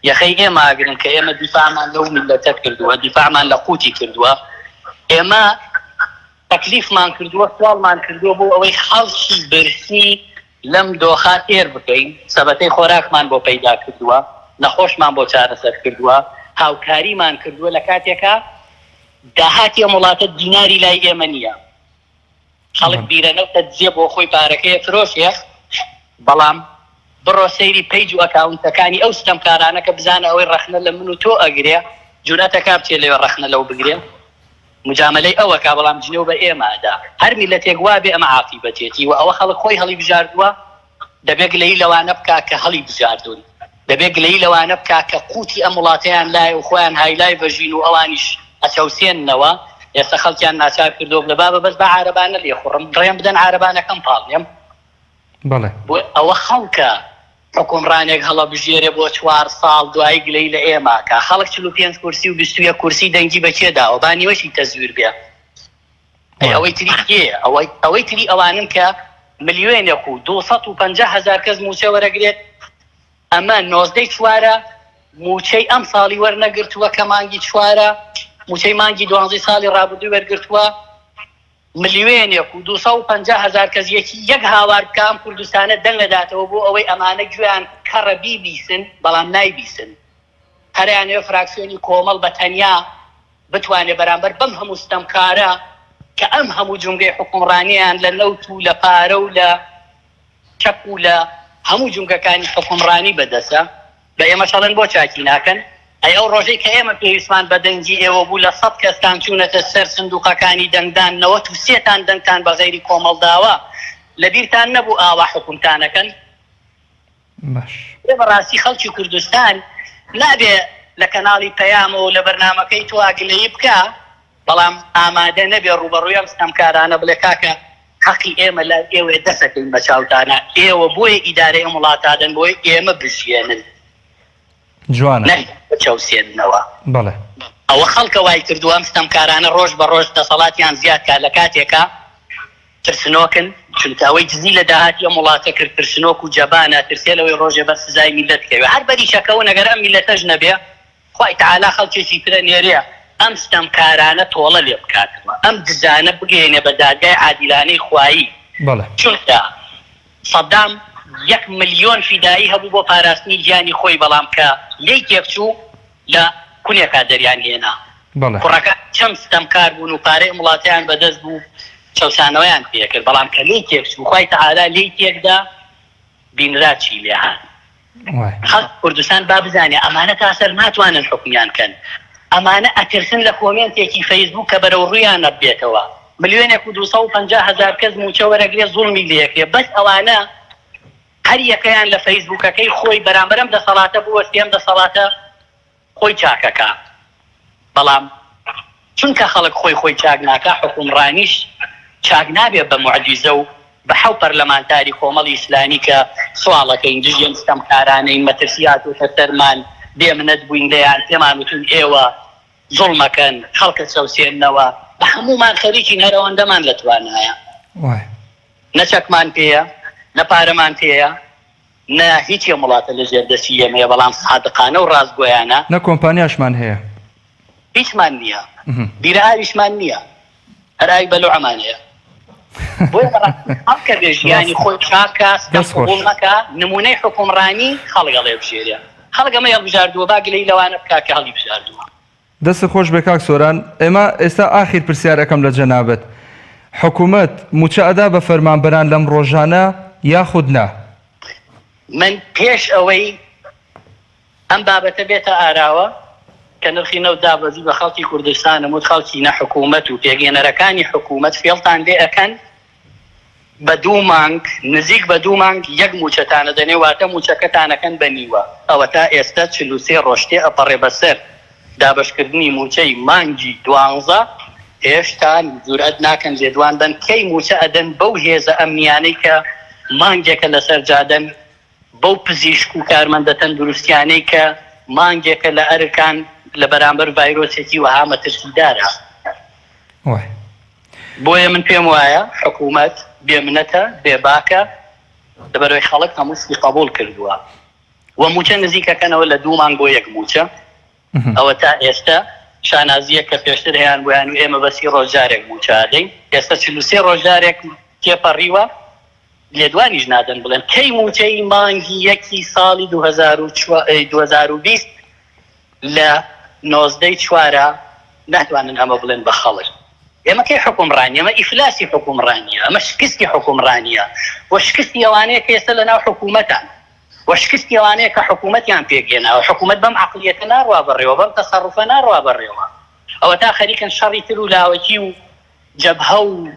یەخەی ئێمە ئاگرن کە ئێمە دیفاعمان لەو میلەتە کردووە دیفاعمان لە قوتی کردووە ئێمە تەکلیفمان کردووە سواڵمان کردووە بۆ ئەوەی خەڵکی برسی لەم دۆخا تێر بکەین سەبەتەی خۆراکمان بۆ پەیدا کردووە نەخۆشمان بۆ چارەسەر کردووە هاوکاریمان کردووە لە کاتێکە داهاتی ئەم وڵاتە دیناری لای ئێمە نییە خەڵک بیرەنەوتە دزیە بۆ خۆی پارەکەیە فرۆشیە بەڵام بڕۆ سەیری پەیج و ئەکاونتەکانی ئەو ستەمکارانە کە بزانە ئەوەی ڕەخنە لە من و تۆ ئەگرێ جورەتە کا بچێ لێوە ڕەخنە لەو بگرێ مجاملەی ئەوە کا بەڵام جنێو بە ئێمەدا هەر میلەتێک وا بێ ئەمە عاقیبەتێتی و ئەوە خەڵک خۆی هەڵی بژاردووە دەبێ گلەیی لەوانە بکا کە هەڵی بژاردون دەبێ گلەیی لەوانە بکا کە قوتی ئەم وڵاتەیان لای و خۆیان هایلای بەژین و ئەوانیش ئەچەوسێننەوە ئێستا خەڵکیان ناچار کردو لە بابە بەس بە عارەبانە لێخوڕم ڕێم بدەن عارەبانەکەم پاڵێم بەڵێ بۆ ئەوە خەڵکە حکومڕانێک هەڵە بژێرێ بۆ 4 ساڵ دوای گلەی لە ئێماکە خەڵک 45 کورسی و 21 کورسی دەنگی بەکێداوە بانیوەشی تەزویر بێ ئەوەی تری کێ ئەوەی تری ئەوانن کە ملیۆنێک و 250,000 کەس موچە وەرەگرێت ئەمە 19 چوارە موچەی ئەم ساڵی وەرنەگرتووە کە مانگی چوارە موچەی مانگی 12 ساڵی ڕابردووی وەرگرتووە ملیۆنێک و 250,000 کەس یەک هاوار بکەم کوردستانە دەنگ لەداتەوە بۆ ئەوەی ئەمانە گوێیان کەڕەبی بیسن بەڵام نایبیسن هەریانەوە فراکسیۆنی کۆمەڵ بە تەنیا بتوانێت بەرامبەر بەم هەموو ستەمکارە کە ئەم هەموو جونگەی حکومڕانیان لە نەوت و لە پارە و لە چەک و لە هەموو جونگەکانی حکومڕانی بەدەسە بە ئێمە شەڵێن بۆ چاکی ناکەن ئەی ئەو ڕۆژەی کە ئێمە پێویستمان بە دەنگی ئێوە بوو لە 100 کەستان چوونەتە سەر سندوقەکانی دەنگدان 93تان دەنگتان بە غەیری کۆمەڵداوە لەبیرتان نەبوو ئاوا حکومتانەکەن بەڕاستی خەڵکی کوردستان نابێ لە کەناڵی پەیام و لە بەرنامەکەی تواگلەیی بکە بەڵام ئامادە نەبێ ڕوبەڕووی ستەمکارانە بڵێ کاکە حەقی ئێمە لە ئێوە دەسەکەین بە چاوتانە ئێوە بۆیە ئیدارەی ئەم وڵاتادن بۆی ئێمە بژێنن جوانە چاوسێننەوە بەڵێ ئەوە خەڵکە وای کردووە ئەم ستەمکارانە ڕۆژ بە ڕۆژ دەسەڵاتیان زیادکە لە کاتێکە ترسنۆکن چونکە ئەوەی دزی لە داهاتی ئەم وڵاتە کرد ترسنۆک و جەبانە ترسێ لەوەی ڕۆژێ بە سزای میلەت کەوێ هەر بەریشەکەون ئەگەر ئەم میلەتەش نەبێ خوای تەعالا خەڵکێکی ترە نێرێ ئەم ستەمکارانە تۆڵە لێ بکاتەوە ئەم دزانە بگەێنێ بە دادگای عادیلانەی خوایی چونکە سەدام 1 ملیۆن فیدایی هەبوو بۆ پاراستنی گیانی خۆی بەڵام کە لێی تێکچوو لە کونێکا دەریان هێنا کوڕەکە چەند ستەمکار بوون و پارەی وڵاتیان بەدەست بوو چەسانەوەیان پێکرد بەڵام کە لێی تێکچوو خوای تەعالا لێی تێکدا بینرا چی لێهان خەڵک کوردستان با بزانێ ئەمانە تا سەر ناتوانن حکمیان کەن ئەمانە ئەترسن لە کۆمنتێکی فەیسبوک کە بەرەو ڕوویان نەبێتەوە ملیۆنێک و 250,000 کەس موچە وەرەگرێ زوڵمی لێکرێ بەس ئەوانە هەر یەکەیان لە فەیسبوکەکەی خۆی بەرامبەرم دەسەڵاتە بوەستێم دەسەڵاتە خۆی چاکەکە بەڵام چونکە خەڵک خۆی چاک ناکە حکومڕانیش چاک نابێت بە معجیزە و بە 7 پەرلەمانتاری کۆمەڵی ئیسلامی کە سواڵەکەین دژێن ستەمکارانەی مەترسیات و تەرمان بێمنەت بووین لێیان پێمان وتون ئێوە زوڵمەکەن خەڵکە چەوسێننەوە بە هەمومان خەریکی هەرەوەندەمان لە توانایە نەچەکمان پێیە نە پارەمان پێیە نە هیچ وڵاتە لە ژێردەسی ئێمەیە بەڵام سادقانە و ڕاستگۆیانە نە کۆمپانیاشمان هەیە هیچمان نییە بیرئاویشمان نییە هەرای بەلوعەمانەیە بۆیە هەڵکە بێ ژیانی خۆی چاکە قبوڵ مەکە نمونەی حکومڕانی خەڵک هەڵێ بژێرێ خەڵک ئەمە هەڵبژاردووە با گلەی لەوانە بکا کە هەڵی بژاردووە دەست خۆش بێ کاک سۆران ئێمە ئێستا ئاخیر پرسیارەکەم لە جەنابەت حکوومەت موچە ئەدا بە فەرمانبەران لەم ڕۆژانە یاخود نا من پێش ئەوەی ئەم بابەتە بێتە ئاراوە کە نرخی نەودابەزی بە خەڵکی کوردستانە وت خەڵکی نەحکوومەت و پێگەێنەرەکانی حکوومەت فێڵتان لێ ئەکەن بە 2 مانگ نزیک بە 2 مانگ یەک موچەتانە دەنێ واتە موچەکەتانەکەن بە نیوە ئەوە تا ئێستا 43 ڕۆژتێ ئەپەڕێ بەسەر دابشکردنی موچەی مانگی 12 هێشتا جورئەت ناکەن لێدوان بن کەی موچە ئەدەن بەو هێزە ئەمنیانەی کە مانگێکە لەسەر جادەن بەو پزیشک و کارمەندە تەندروستیانەی کە مانگێکە لە ئەرکان لە بەرامبەر ڤایرۆسێکی وەها مەترسیدارە بۆیە من پێم وایە حکوومەت بێمنەتە بێباکە لەبەرەوەی خەڵک هەمووی قبول کردووە و موچە نزیکەکەنەوە لە 2 مانگ بۆ یەک موچە ئەوە تا ئێستا شانازیە کە پێشتر هەیان بۆیان و ئێمە بەسی ڕۆژارێک موچادەین ئێستا 43 ڕۆژارێک تێپەڕیوە لێدوانیش نادەن بڵێن کەی موچەی مانگی یەکی ساڵی 2020 لە 19 چوارە ناتوانن ئەمە بڵێن بە خەڵک ئێمە کەی حکومڕانی ئەمە ئیفلاسی حکومڕانیە ئەمە شکستی حکومڕانیە و شکستی ئەوانەیە کە ئێستا لەناو حکوومەتان و شکستی ئەوانەیە کە حکوومەتیان پێگەێناوە حکوومەت بەم عەقلیەتە ناڕوا بەڕێوە بەم تەسەڕوفە ناڕوا بەڕێوە ئەوە تا خەریکن شەڕی تر و لاوەکی و جەبهە و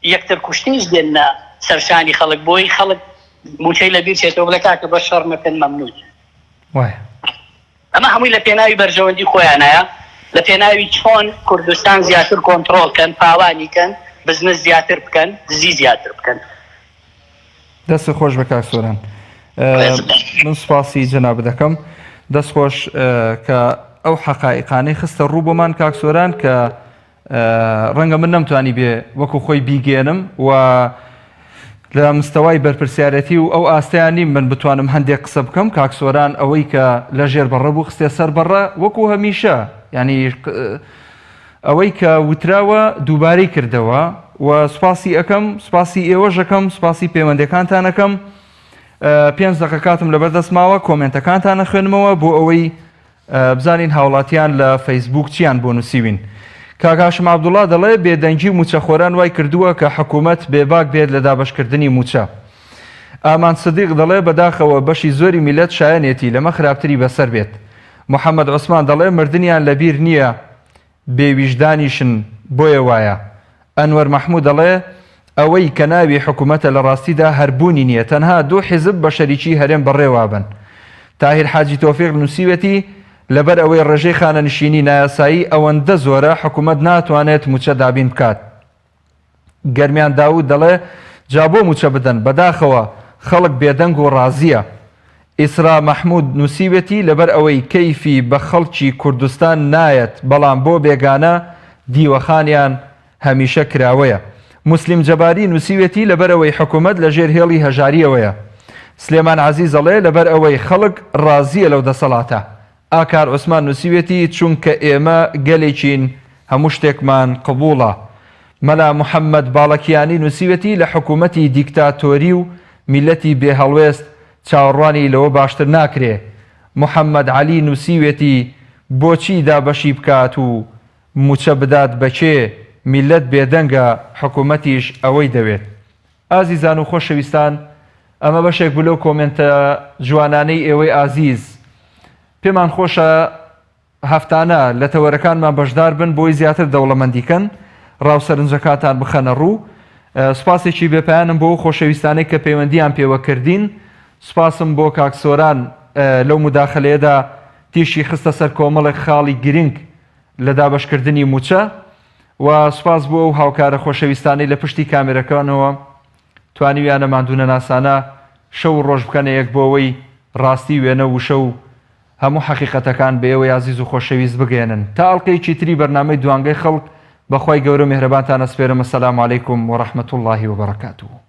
یەکتر کوشتنیش دێنە سەرشانی خەڵک بۆی خەڵک موچەی لە بیر چێتەوە بڵێ کاکە بە شەڕ مەکەن مەمنوع. ئەمە هەمووی لە پێناوی بەرژەوەندی خۆیانایە، لە پێناوی چۆن کوردستان زیاتر کۆنتڕۆڵکەن، پاوانیکەن، بزنس زیاتر بکەن، دزی زیاتر بکەن. دەست خۆش بە کاک سۆران. من سپاسی جەناب دەکەم. دەست خۆش کە ئەو حەقایقانەی خستە ڕوو بۆمان کاک سۆران کە ڕەنگە من نەمتوانی بێ وەکو خۆی بیگێنم و لە مستەوای بەرپرسیارەتی و ئەو ئاستەیانی من بتوانم هەندێک قسە بکەم. کاک سۆران ئەوەی کە لە ژێر بەڕە بوو خستێ سەر بەڕە وەکو هەمیشە، ینی ئەوەی کە وتراوە دووبارەی کردەوە و سپاسی ئەەکەم، سپاسی ئێوەش ئەەکەم، سپاسی پەیوەندەکانتان ئەەکەم. 5 دقە کاتم لەبەردەستماوە کۆمنتەکانتان نەخوێنمەوە بۆ ئەوەی بزانین هاوڵاتیان لە فەیسبوک چیان بۆ نووسیوین. کاک هاشم عەبدوڵڵا دەڵێ بێدەنگی موچەخۆران وای کردووە کە حکوومەت بێباک بێت لە دابەشکردنی موچە. ئامان سدیق دەڵێ بەداخەوە بەشی زۆری میلەت شایەنێتی لەمە خراپتری بەسەر بێت. محەممەد عوسمان دەڵێ مردنیان لەبیر نییە بێویژدانیشن بۆیە وایە. ئەنوەر مەحموود دەڵێ ئەوەی کە ناوی حکوومەتە لە ڕاستیدا هەربوونی نییە، تەنها دوو حیزب بە شەریکی هەرێم بەڕێوابن. تاهیر حاجی تۆفیق نووسیوەتی لەبەر ئەوەی ڕێژەی خانەنشینی نایاسایی ئەوەندە زۆرە حکوومەت ناتوانێت موچە دابین بکات. گەرمیان داود دەڵێ جا بۆ موچە بدەن، بەداخەوە خەڵک بێدەنگ و ڕازیە. ئیسرا مەحموود نووسیوەتی لەبەر ئەوەی کەیفی بە خەڵکی کوردستان نایەت بەڵام بۆ بێگانە دیوەخانیان هەمیشە کراوەیە. مسلیم جەباری نووسیوەتی لەبەر ئەوەی حکوومەت لە ژێر هێڵی هەژاریەوەیە. سلێمان عەزیز دەڵێ لەبەر ئەوەی خەڵک ڕازیە لەو دەسەڵاتە. ئاکار عوسمان نووسیوەتی چونکە ئێمە گەلێکین هەموو شتێکمان قبوڵە. مەلا محەممەد باڵەکیانی نووسیوەتی لە حکوومەتی دیکتاتۆری و میلەتی بێهەڵوێست چاوەڕوانی لەوە باشتر ناکرێ. محەممەد عەلی نووسیوێتی بۆچی دابەشی بکات و موچە بدات بەچێ میلەت بێدەنگە حکوومەتیش ئەوەی دەوێت. ئازیزان و خۆشەویستان، ئەمە بەشێک بوو لەو کۆمنتە جوانانەی ئێوەی ئازیز. پێمان خۆشە هەفتانە لە تەوەرەکانمان بەشدار بن بۆی زیاتر دەوڵەمەندیکەن، ڕاوسەرنجەکانتان بخەنە ڕوو. سپاسێکی بێپیانم بۆ خۆشەویستانەی کە پەیوەندیان پێوە کردین. سپاسم بۆ کاک سۆران لەو مداخلەیەدا تیشی خستە سەر کۆمەڵێک خاڵی گرنگ لە دابەشکردنی موچە و سپاس بۆ ئەو هاوکارە خۆشەویستانەی لە پشتی کامێرەکانەوە توانیویانە ماندوونە ناسانە شەو ڕۆژ بکەنە یەک بۆ ئەوەی ڕاستی وێنە وشە و هەموو حەقیقەتەکان بە ئێوەی عزیز و خۆشەویست بگەێنن. تا ئەڵلقەیەکی تری بەرنامەی دوانگەی خەڵک بەخوای گەورە میهرەبانتان ئەسپێرم. ئەسەلامو عەلەیکوم وەڕەحمەتوڵڵاهی وبەڕەکاتوه.